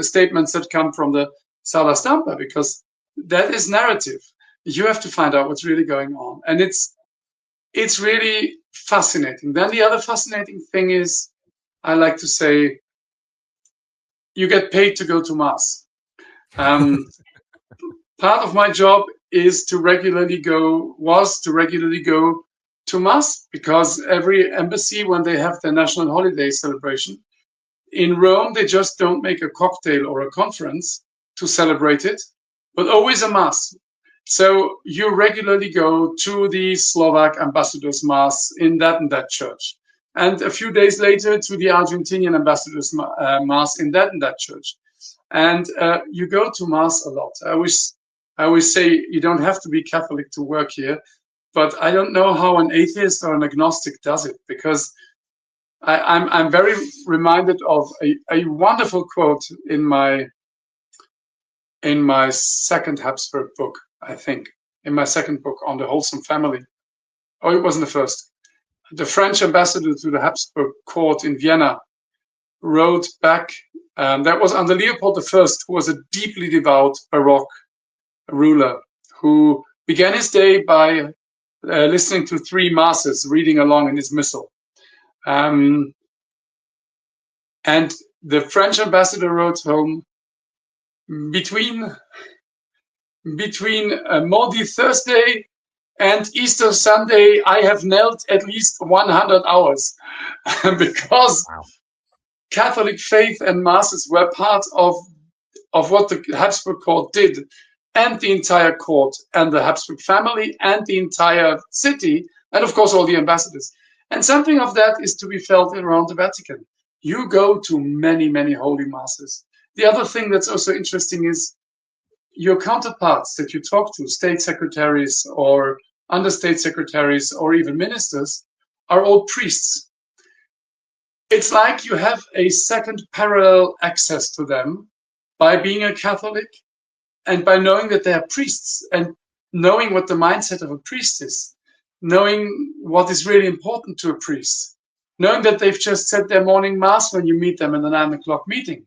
statements that come from the Sala Stampa, because that is narrative. You have to find out what's really going on. And it's really fascinating. Then the other fascinating thing is, I like to say, you get paid to go to Mass. Part of my job was to regularly go to Mass, because every embassy, when they have their national holiday celebration, in Rome, they just don't make a cocktail or a conference to celebrate it, but always a Mass. So you regularly go to the Slovak ambassador's Mass in that and that church. And a few days later to the Argentinian ambassador's Mass in that and that church. And you go to Mass a lot. I always say you don't have to be Catholic to work here, but I don't know how an atheist or an agnostic does it, because I'm very reminded of a wonderful quote in my second Habsburg book, I think, in my second book on the wholesome family. Oh, it wasn't the first. the French ambassador to the Habsburg court in Vienna wrote back, that was under Leopold I, who was a deeply devout Baroque ruler, who began his day by listening to 3 masses, reading along in his missal. And the French ambassador wrote home, between Maundy Thursday and Easter Sunday, I have knelt at least 100 hours because Wow. Catholic faith and masses were part of what the Habsburg court did, and the entire court and the Habsburg family and the entire city, and of course all the ambassadors. And something of that is to be felt around the Vatican. You go to many, many holy masses. The other thing that's also interesting is your counterparts that you talk to, state secretaries or understate secretaries or even ministers, are all priests. It's like you have a second parallel access to them by being a Catholic and by knowing that they are priests and knowing what the mindset of a priest is, knowing what is really important to a priest, knowing that they've just said their morning mass when you meet them in the 9 o'clock meeting.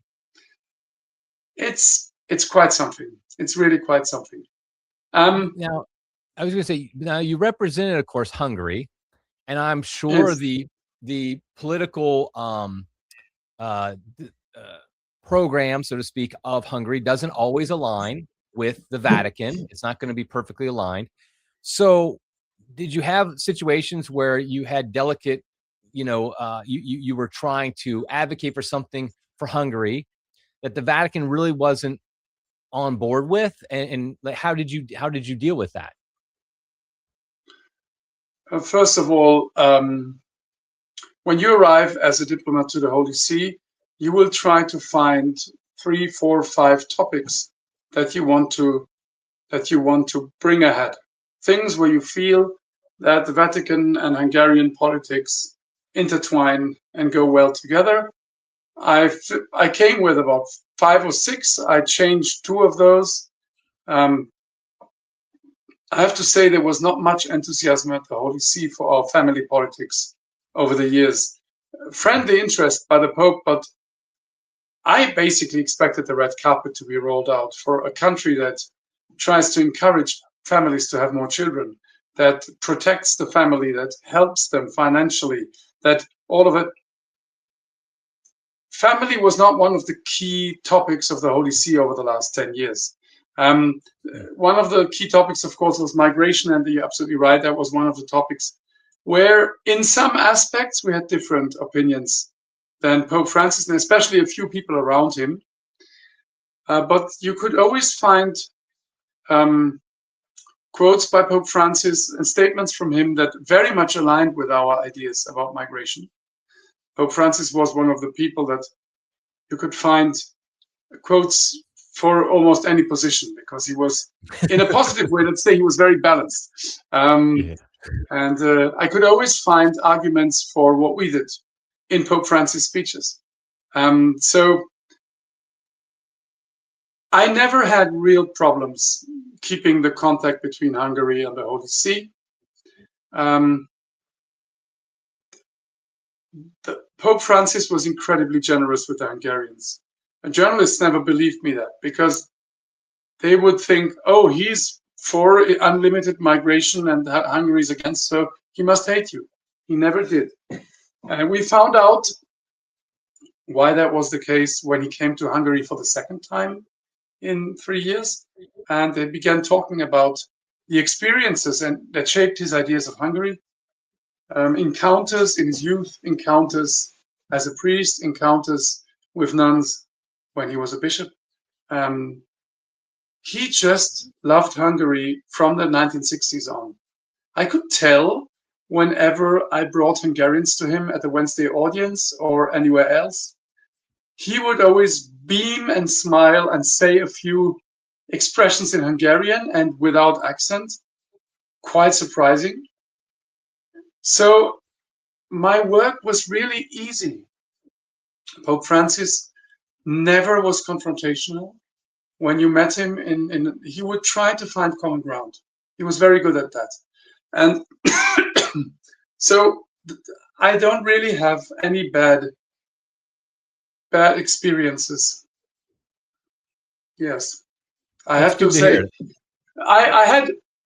It's quite something. It's really quite something. Now, I was going to say, now you represented, of course, Hungary, and I'm sure Yes. the political program, so to speak, of Hungary doesn't always align with the Vatican. It's not going to be perfectly aligned. So, did you have situations where you had delicate, you were trying to advocate for something for Hungary that the Vatican really wasn't on board with, and like, how did you deal with that? First of all, when you arrive as a diplomat to the Holy See, you will try to find 3, 4, 5 topics that you want to bring ahead. Things where you feel that the Vatican and Hungarian politics intertwine and go well together. I came with about 5 or 6. I changed 2 of those. I have to say there was not much enthusiasm at the Holy See for our family politics over the years. Friendly interest by the Pope, but I basically expected the red carpet to be rolled out for a country that tries to encourage families to have more children, that protects the family, that helps them financially, that all of it. Family was not one of the key topics of the Holy See over the last 10 years. One of the key topics, of course, was migration, and you're absolutely right, that was one of the topics where in some aspects we had different opinions than Pope Francis, and especially a few people around him. But you could always find quotes by Pope Francis and statements from him that very much aligned with our ideas about migration. Pope Francis was one of the people that you could find quotes for almost any position, because he was, in a positive way, let's say, he was very balanced. And I could always find arguments for what we did in Pope Francis' speeches. So I never had real problems keeping the contact between Hungary and the Holy See. Pope Francis was incredibly generous with the Hungarians. And journalists never believed me that, because they would think, oh, he's for unlimited migration and Hungary's against, so he must hate you. He never did. And we found out why that was the case when he came to Hungary for the second time in 3 years. And they began talking about the experiences and that shaped his ideas of Hungary. Encounters in his youth, encounters as a priest, encounters with nuns when he was a bishop. He just loved Hungary from the 1960s on. I could tell whenever I brought Hungarians to him at the Wednesday audience or anywhere else. He would always beam and smile and say a few expressions in Hungarian and without accent. Quite surprising. So my work was really easy. Pope Francis never was confrontational. When you met him, he would try to find common ground. He was very good at that. And so I don't really have any bad experiences. Yes, I That's have to good to say, hear. I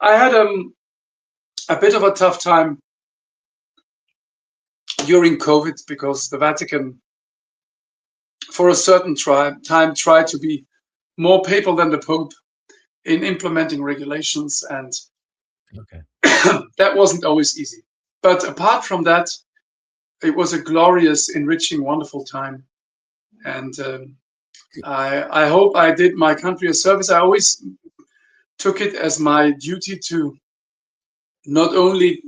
had a bit of a tough time during COVID because the Vatican, for a certain time, tried to be more papal than the Pope in implementing regulations, and Okay. that wasn't always easy. But apart from that, it was a glorious, enriching, wonderful time, and I hope I did my country a service. I always took it as my duty to not only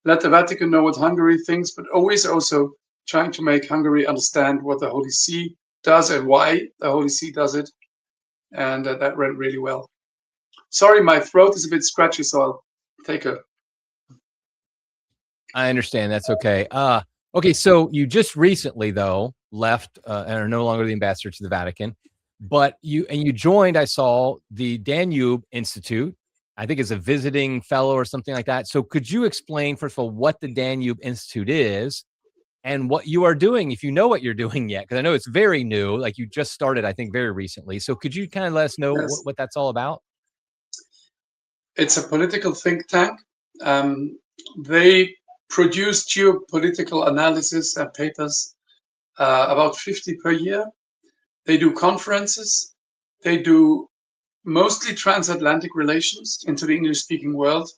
let the Vatican know what Hungary thinks, but always also trying to make Hungary understand what the Holy See does and why the Holy See does it. And that went really well. Sorry, my throat is a bit scratchy, so I'll take a. I understand. That's okay. Okay. So you just recently, though, left and are no longer the ambassador to the Vatican, but you joined, I saw, the Danube Institute. I think as a visiting fellow or something like that. So could you explain, first of all, what the Danube Institute is and what you are doing, if you know what you're doing yet? Because I know it's very new, like you just started, I think, very recently. So could you kind of let us know Yes. what that's all about? It's a political think tank. They produce geopolitical analysis and papers, about 50 per year. They do conferences. They do mostly transatlantic relations into the English-speaking world.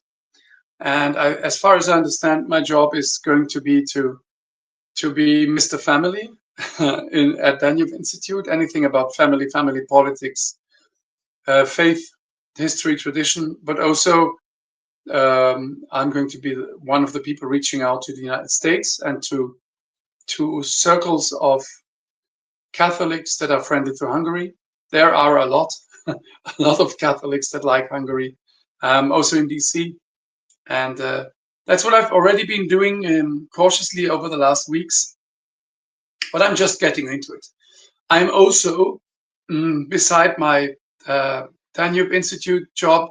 And as far as I understand, my job is going to be Mr. Family at Danube Institute. Anything about family politics, faith, history, tradition, but also I'm going to be one of the people reaching out to the United States and to circles of Catholics that are friendly to Hungary. There are a lot of Catholics that like Hungary, also in DC. And that's what I've already been doing cautiously over the last weeks. But I'm just getting into it. I'm also, beside my Danube Institute job,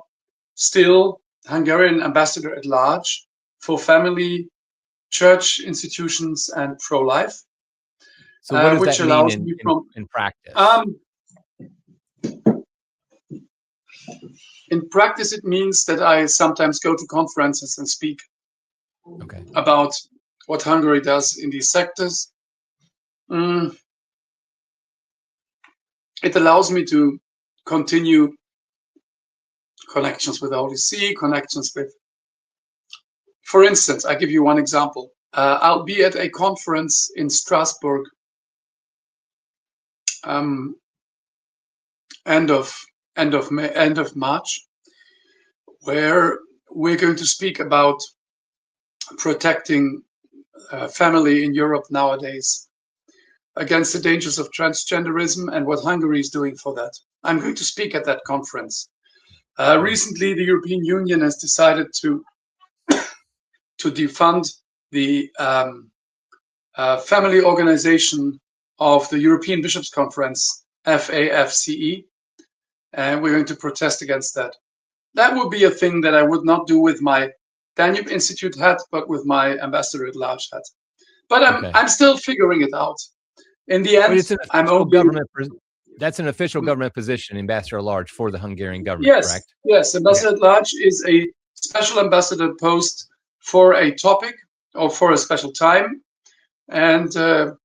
still Hungarian ambassador at large for family, church institutions, and pro-life. So what does which that mean allows me in practice? In practice, it means that I sometimes go to conferences and speak about what Hungary does in these sectors. It allows me to continue connections with the Holy See, connections with, for instance, I give you one example. I'll be at a conference in Strasbourg end of March, where we're going to speak about protecting family in Europe nowadays against the dangers of transgenderism and what Hungary is doing for that. I'm going to speak at that conference. Recently, the European Union has decided to defund the family organization of the European Bishops' Conference, FAFCE, and we're going to protest against that. That would be a thing that I would not do with my Danube Institute hat, but with my ambassador at large hat. But I'm still figuring it out. In the end, I'm only that's an official government position, ambassador at large for the Hungarian government, correct? Yes, ambassador at large is a special ambassador post for a topic or for a special time, and then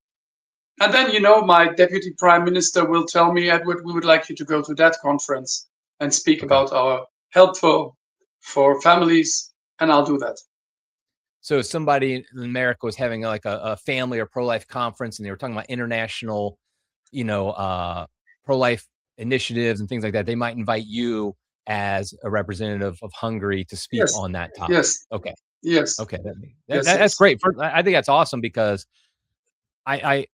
my deputy prime minister will tell me, Edward, we would like you to go to that conference and speak about our help for families, and I'll do that. So if somebody in America was having like a family or pro-life conference and they were talking about international, pro-life initiatives and things like that, they might invite you as a representative of Hungary to speak on that topic. Yes. Okay. Yes. Okay. That's great. I think that's awesome because I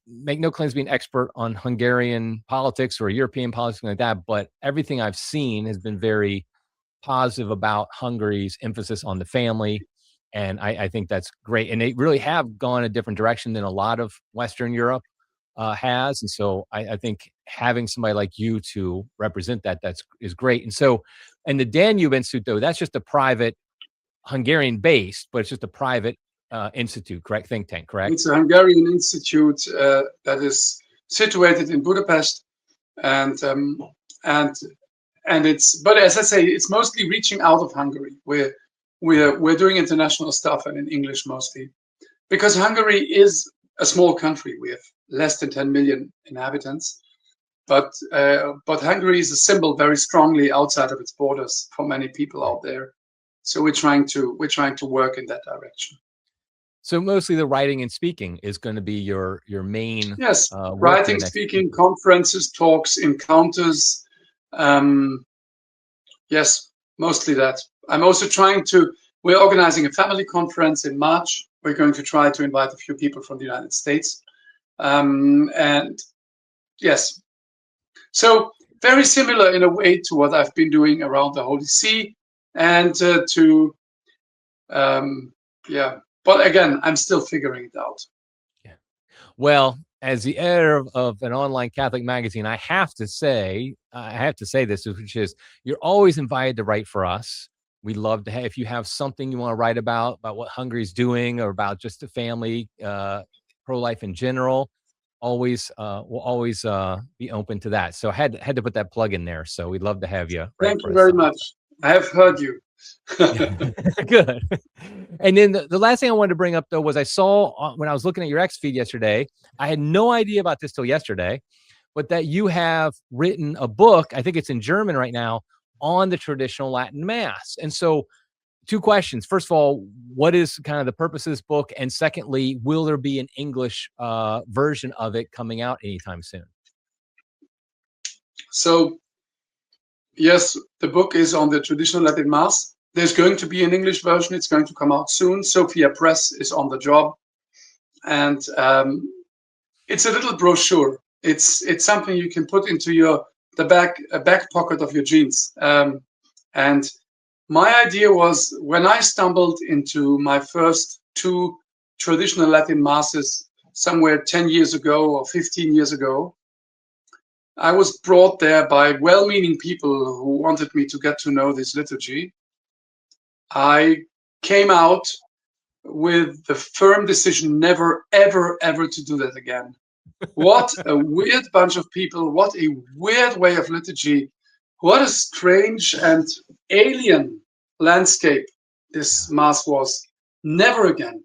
make no claims to be an expert on Hungarian politics or European politics like that, but everything I've seen has been very positive about Hungary's emphasis on the family. And I think that's great. And they really have gone a different direction than a lot of Western Europe has. And so I think having somebody like you to represent that is great. And so, and the Danube Institute, though, that's just a private Hungarian based, but it's just a private institute, correct? Think tank, correct? It's a Hungarian institute that is situated in Budapest, and it's, but as I say, it's mostly reaching out of Hungary. We're doing international stuff and in English mostly, because Hungary is a small country. We have less than 10 million inhabitants, but Hungary is a symbol very strongly outside of its borders for many people out there. So we're trying to work in that direction. So mostly the writing and speaking is going to be your main. Yes, writing, speaking, conferences, talks, encounters. Yes, mostly that. I'm also we're organizing a family conference in March. We're going to try to invite a few people from the United States. And yes, so very similar in a way to what I've been doing around the Holy See, and but again, I'm still figuring it out. Yeah. Well, as the editor of an online Catholic magazine, I have to say this, which is you're always invited to write for us. We'd love to have, if you have something you want to write about what Hungary's doing or about just the family, pro-life in general, we'll always be open to that. So I had to put that plug in there. So we'd love to have you. Thank you very much. I have heard you. Good. And then the last thing I wanted to bring up, though, was I saw when I was looking at your X feed yesterday, I had no idea about this till yesterday, but that you have written a book, I think it's in German right now, on the traditional Latin Mass. And so 2 questions. First of all, what is kind of the purpose of this book? And secondly, will there be an English version of it coming out anytime soon? So, yes, the book is on the traditional Latin Mass. There's going to be an English version. It's going to come out soon. Sophia Press is on the job. And it's a little brochure. It's something you can put into the back pocket of your jeans. And my idea was, when I stumbled into my first 2 traditional Latin Masses somewhere 10 years ago or 15 years ago, I was brought there by well-meaning people who wanted me to get to know this liturgy. I came out with the firm decision never, ever, ever to do that again. What a weird bunch of people. What a weird way of liturgy. What a strange and alien landscape this Mass was. Never again.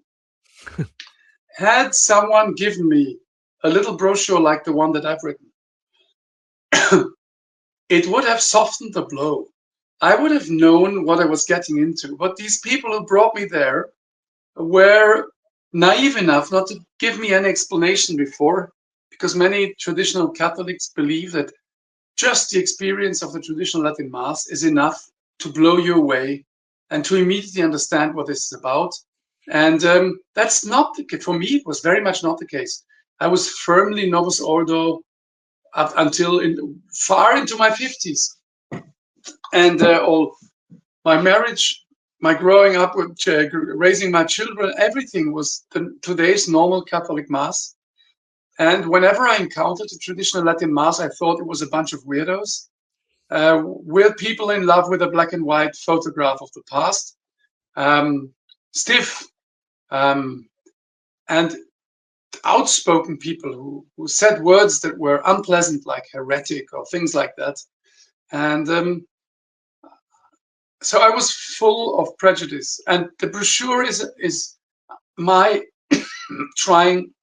Had someone given me a little brochure like the one that I've written, it would have softened the blow. I would have known what I was getting into. But these people who brought me there were naive enough not to give me any explanation before, because many traditional Catholics believe that just the experience of the traditional Latin Mass is enough to blow you away and to immediately understand what this is about. And that's not the case. For me, it was very much not the case. I was firmly Novus Ordo up until far into my 50s. And all my marriage, my growing up, raising my children, everything was today's normal Catholic Mass. And whenever I encountered a traditional Latin Mass, I thought it was a bunch of weirdos, weird people in love with a black and white photograph of the past, stiff, and outspoken people who said words that were unpleasant, like heretic or things like that. And so I was full of prejudice. And the brochure is my trying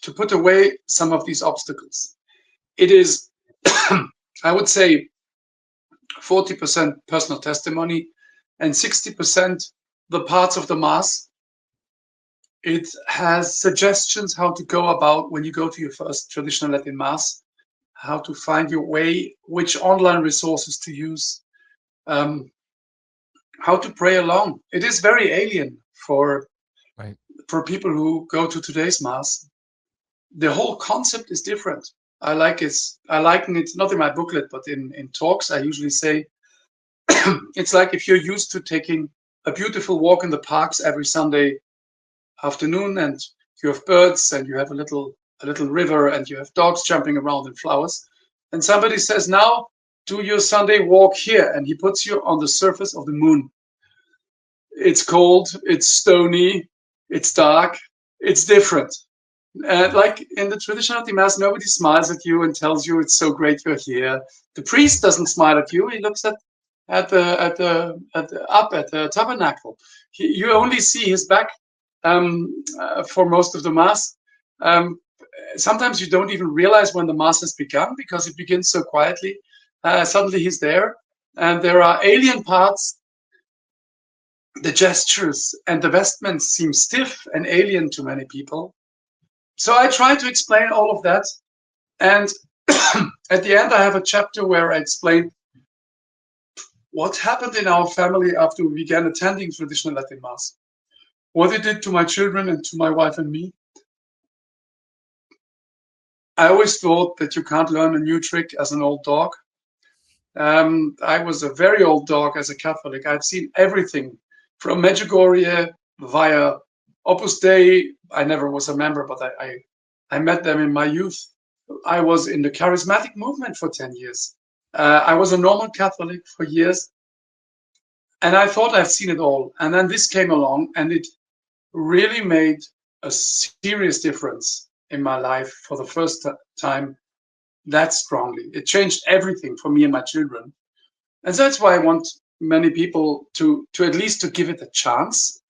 to put away some of these obstacles. It is, I would say, 40% personal testimony and 60% the parts of the Mass. It has suggestions how to go about when you go to your first traditional Latin Mass, how to find your way, which online resources to use, how to pray along. It is very alien for people who go to today's Mass. The whole concept is different. I liken it, not in my booklet, but in talks, I usually say, it's like if you're used to taking a beautiful walk in the parks every Sunday afternoon, and you have birds, and you have a little river, and you have dogs jumping around in flowers, and somebody says, now do your Sunday walk here, and he puts you on the surface of the moon. It's cold, it's stony, it's dark, it's different. Like in the tradition of the Mass, nobody smiles at you and tells you it's so great you're here. The priest doesn't smile at you. He looks at the tabernacle. You only see his back for most of the Mass. Sometimes you don't even realize when the Mass has begun because it begins so quietly. Suddenly he's there, and there are alien parts. The gestures and the vestments seem stiff and alien to many people. So I try to explain all of that. And at the end, I have a chapter where I explain what happened in our family after we began attending traditional Latin Mass, what it did to my children and to my wife and me. I always thought that you can't learn a new trick as an old dog. I was a very old dog as a Catholic. I've seen everything from Medjugorje via Opus Dei. I never was a member, but I met them in my youth. I was in the charismatic movement for 10 years. I was a normal Catholic for years. And I thought I've seen it all. And then this came along, and it really made a serious difference in my life for the first time that strongly. It changed everything for me and my children. And that's why I want many people to at least to give it a chance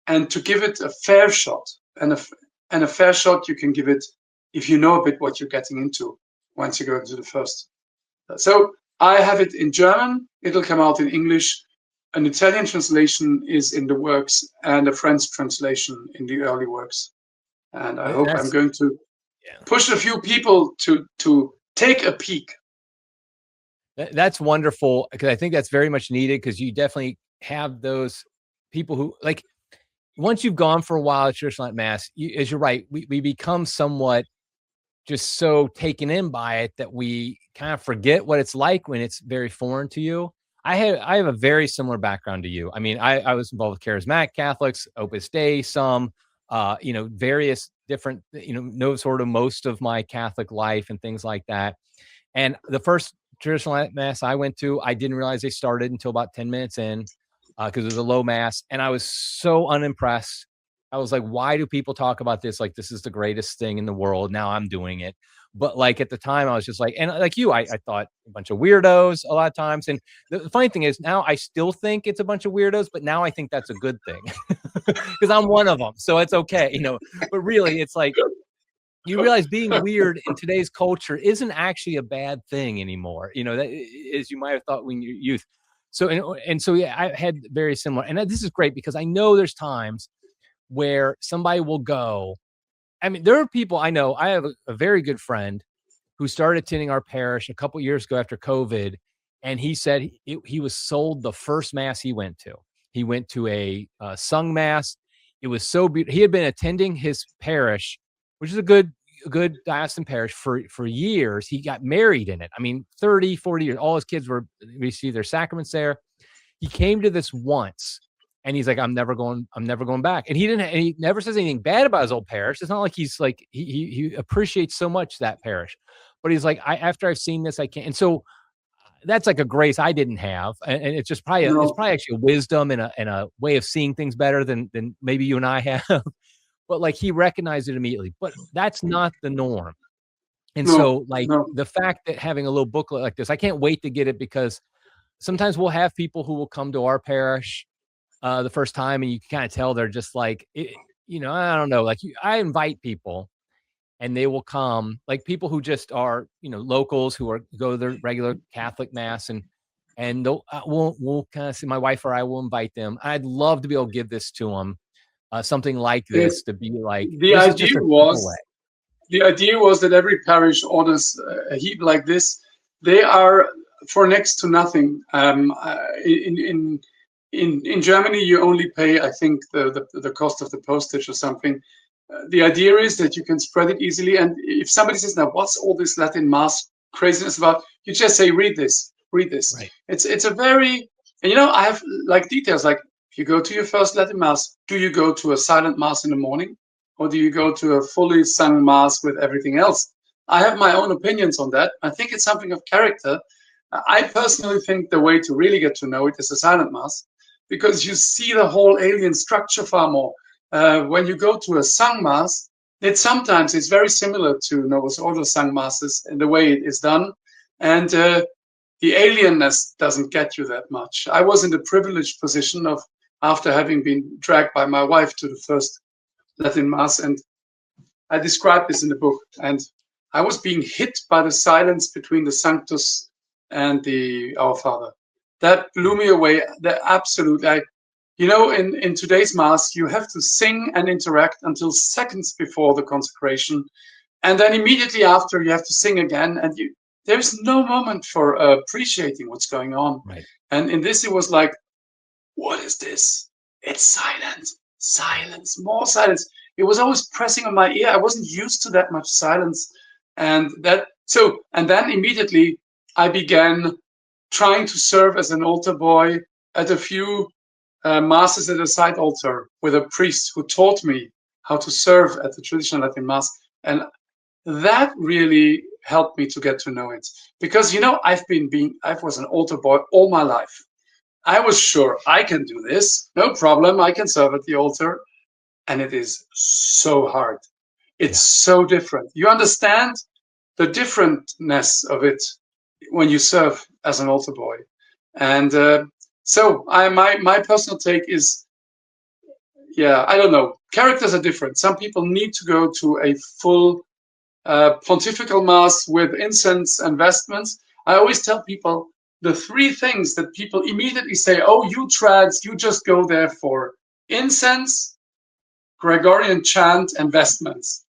and to give it a fair shot. And a fair shot you can give it if you know a bit what you're getting into once you go into the first. So I have it in German. It'll come out in English. An Italian translation is in the works, and a French translation in the early works. And I hope I'm going to push a few people to take a peek. That's wonderful, because I think that's very much needed, because you definitely have those people who, like, once you've gone for a while at traditional Mass, as you're right, we become somewhat just so taken in by it that we kind of forget what it's like when it's very foreign to you. I have a very similar background to you. I mean, I was involved with charismatic Catholics, Opus Dei, some, various different, no sort of most of my Catholic life and things like that. And the first traditional Mass I went to, I didn't realize they started until about 10 minutes in, because it was a low Mass. And I was so unimpressed. I was like, why do people talk about this? Like, this is the greatest thing in the world. Now I'm doing it. But like at the time, I was just like, and like you, I thought a bunch of weirdos a lot of times. And the funny thing is, now I still think it's a bunch of weirdos, but now I think that's a good thing because I'm one of them. So it's okay, but really it's like, you realize being weird in today's culture isn't actually a bad thing anymore, that as you might have thought when you're youth. So, yeah, I had very similar, and this is great because I know there's times where somebody will go. I mean, there are people I know. I have a very good friend who started attending our parish a couple years ago after COVID. And he said he was sold the first Mass he went to. He went to a sung Mass. It was so beautiful. He had been attending his parish, which is a good diocesan parish, for years. He got married in it. I mean, 30, 40 years. All his kids received their sacraments there. He came to this once. And he's like, I'm never going back. And he never says anything bad about his old parish. It's not like he's like, he appreciates so much that parish, but he's like, after I've seen this, I can't. And so that's like a grace I didn't have. And it's just probably, it's probably actually a wisdom and a way of seeing things better than maybe you and I have. But like, he recognized it immediately, but that's not the norm. And the fact that having a little booklet like this, I can't wait to get it, because sometimes we'll have people who will come to our parish the first time, and you can kind of tell they're just like, I don't know, like I invite people and they will come, like people who just are, locals who go to their regular Catholic Mass, and we'll kind of see, my wife or I will invite them. I'd love to be able to give this to them, something like this, to be like, the idea was that every parish orders a heap like this. They are for next to nothing. In Germany, you only pay, I think, the cost of the postage or something. The idea is that you can spread it easily. And if somebody says, now, what's all this Latin Mass craziness about? You just say, read this. Right. It's a very, and I have like details, like if you go to your first Latin Mass, do you go to a silent Mass in the morning? Or do you go to a fully sung Mass with everything else? I have my own opinions on that. I think it's something of character. I personally think the way to really get to know it is a silent Mass. because you see the whole alien structure far more. When you go to a sung mass, it's very similar to Novus Ordo sung masses in the way it is done, and the alienness doesn't get you that much. I was in the privileged position of, after having been dragged by my wife to the first Latin mass, and I described this in the book, and I was being hit by the silence between the Sanctus and the Our Father. That blew me away. That absolutely, in today's mass, you have to sing and interact until seconds before the consecration, and then immediately after you have to sing again, and there's no moment for appreciating what's going on. Right. And in this, it was like, what is this? It's silence, silence, more silence. It was always pressing on my ear. I wasn't used to that much silence. And then immediately I began trying to serve as an altar boy at a few masses at a side altar with a priest who taught me how to serve at the traditional Latin mass. And that really helped me to get to know it. Because, I was an altar boy all my life. I was sure I can do this. No problem. I can serve at the altar. And it is so hard. It's so different. You understand the differentness of it when you serve as an altar boy. And my personal take is, I don't know. Characters are different. Some people need to go to a full pontifical mass with incense and vestments. I always tell people the three things that people immediately say, oh, you trads, you just go there for incense, Gregorian chant, and vestments.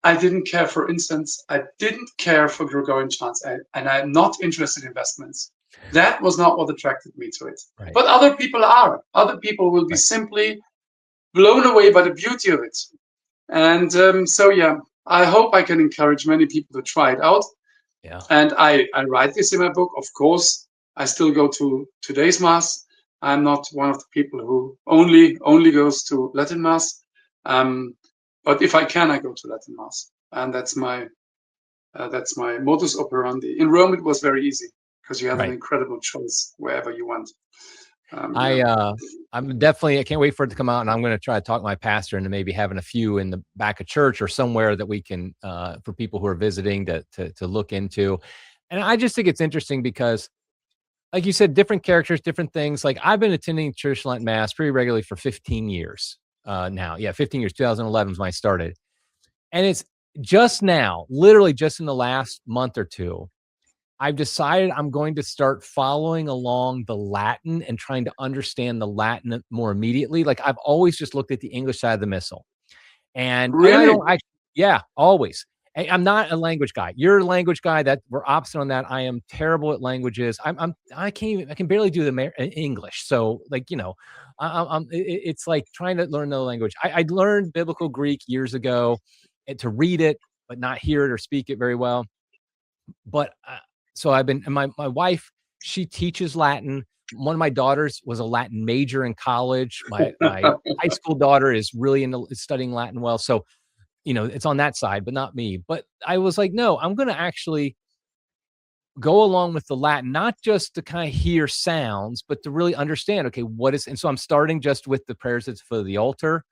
I didn't care for incense. I didn't care for Gregorian chants, and I'm not interested in vestments. That was not what attracted me to it. Right. But other people are. Other people will be simply blown away by the beauty of it. And I hope I can encourage many people to try it out. Yeah. And I write this in my book. Of course, I still go to today's mass. I'm not one of the people who only goes to Latin mass. But if I can, I go to Latin mass, and that's my modus operandi. In Rome, it was very easy because you have an incredible choice wherever you want. I'm definitely, I can't wait for it to come out, and I'm going to try to talk my pastor into maybe having a few in the back of church or somewhere that we can, for people who are visiting to look into. And I just think it's interesting because, like you said, different characters, different things. Like I've been attending church Lent mass pretty regularly for 15 years now. Yeah, 15 years. 2011 was when I started. And it's just now, literally just in the last month or two, I've decided I'm going to start following along the Latin and trying to understand the Latin more immediately. Like I've always just looked at the English side of the missal. And really? Always. I'm not a language guy. You're a language guy. That we're opposite on that. I am terrible at languages. I can barely do the English. So it's like trying to learn another language. I learned biblical Greek years ago to read it, but not hear it or speak it very well. But so I've been, and my wife, she teaches Latin. One of my daughters was a Latin major in college. My high school daughter is really into studying Latin well. So, it's on that side, but not me. But I was like, no, I'm going to actually go along with the Latin, not just to kind of hear sounds, but to really understand, okay, what is, and so I'm starting just with the prayers that's for the altar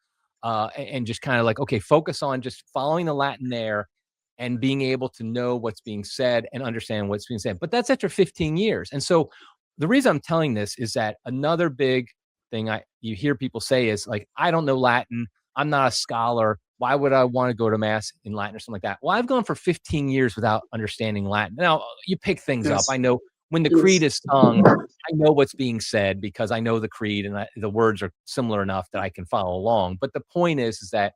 and just kind of like, okay, focus on just following the Latin there and being able to know what's being said and understand what's being said. But that's after 15 years. And so the reason I'm telling this is that another big thing you hear people say is like, I don't know Latin. I'm not a scholar. Why would I want to go to mass in Latin or something like that? Well, I've gone for 15 years without understanding Latin. Now, you pick things up. I know when the creed is sung, I know what's being said because I know the creed and the words are similar enough that I can follow along. But the point is that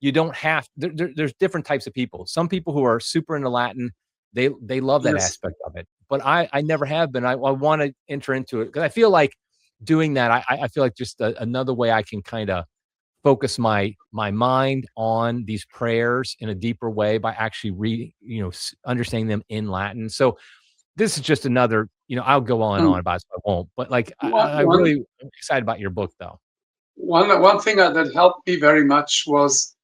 you don't have, there's different types of people. Some people who are super into Latin, they love that aspect of it. But I never have been. I want to enter into it because I feel like doing that, I feel like just another way I can kind of focus my mind on these prayers in a deeper way by actually reading, understanding them in Latin. So this is just another, I'll go on and on about it, so I won't. But like, I really am excited about your book, though. One thing that helped me very much was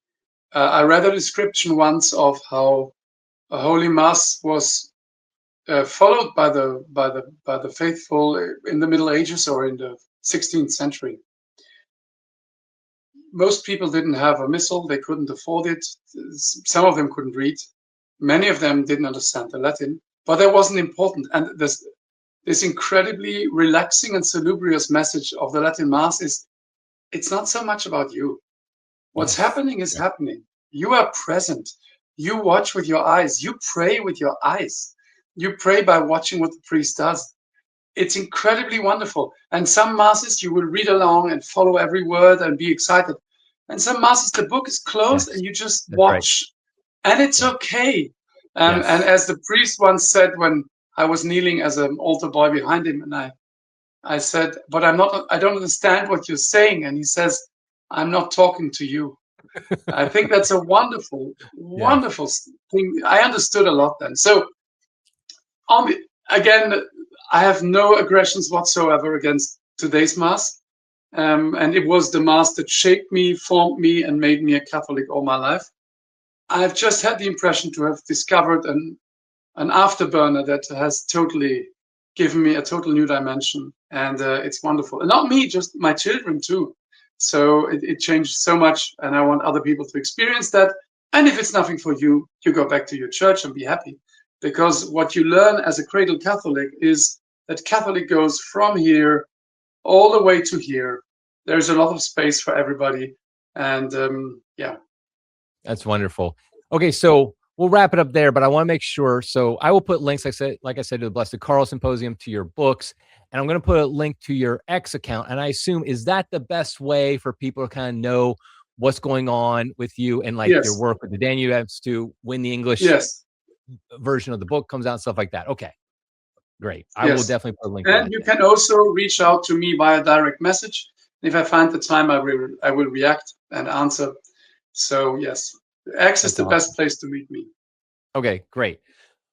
I read a description once of how a Holy Mass was followed by the faithful in the Middle Ages or in the 16th century. Most people didn't have a missal; they couldn't afford it. Some of them couldn't read. Many of them didn't understand the Latin, but that wasn't important. And this incredibly relaxing and salubrious message of the Latin Mass is, it's not so much about you. What's happening is happening. You are present. You watch with your eyes. You pray with your eyes. You pray by watching what the priest does. It's incredibly wonderful. And some masses you will read along and follow every word and be excited. And some masses the book is closed and you just watch. Right. And it's okay. And as the priest once said when I was kneeling as an altar boy behind him, and I said, but I don't understand what you're saying. And he says, I'm not talking to you. I think that's a wonderful, wonderful thing. I understood a lot then. So again, I have no aggressions whatsoever against today's Mass. And it was the Mass that shaped me, formed me, and made me a Catholic all my life. I've just had the impression to have discovered an afterburner that has totally given me a total new dimension. And it's wonderful. And not me, just my children too. So it changed so much, and I want other people to experience that. And if it's nothing for you, you go back to your church and be happy. Because what you learn as a cradle Catholic is that Catholic goes from here all the way to here. There's a lot of space for everybody. And That's wonderful. Okay, so we'll wrap it up there, but I want to make sure. So I will put links, like I said, to the Blessed Carl Symposium, to your books, and I'm going to put a link to your X account. And I assume, is that the best way for people to kind of know what's going on with you and like your work with the Danubians to when the English version of the book comes out and stuff like that? Okay, great. I will definitely put a link. And you can also reach out to me via direct message. If I find the time, I will react and answer. So yes, X is the best place to meet me. Okay, great.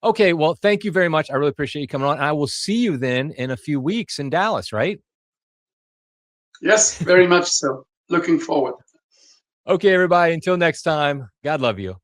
Okay, well, thank you very much. I really appreciate you coming on. I will see you then in a few weeks in Dallas, right? Yes, very much so. Looking forward. Okay, everybody, until next time, God love you.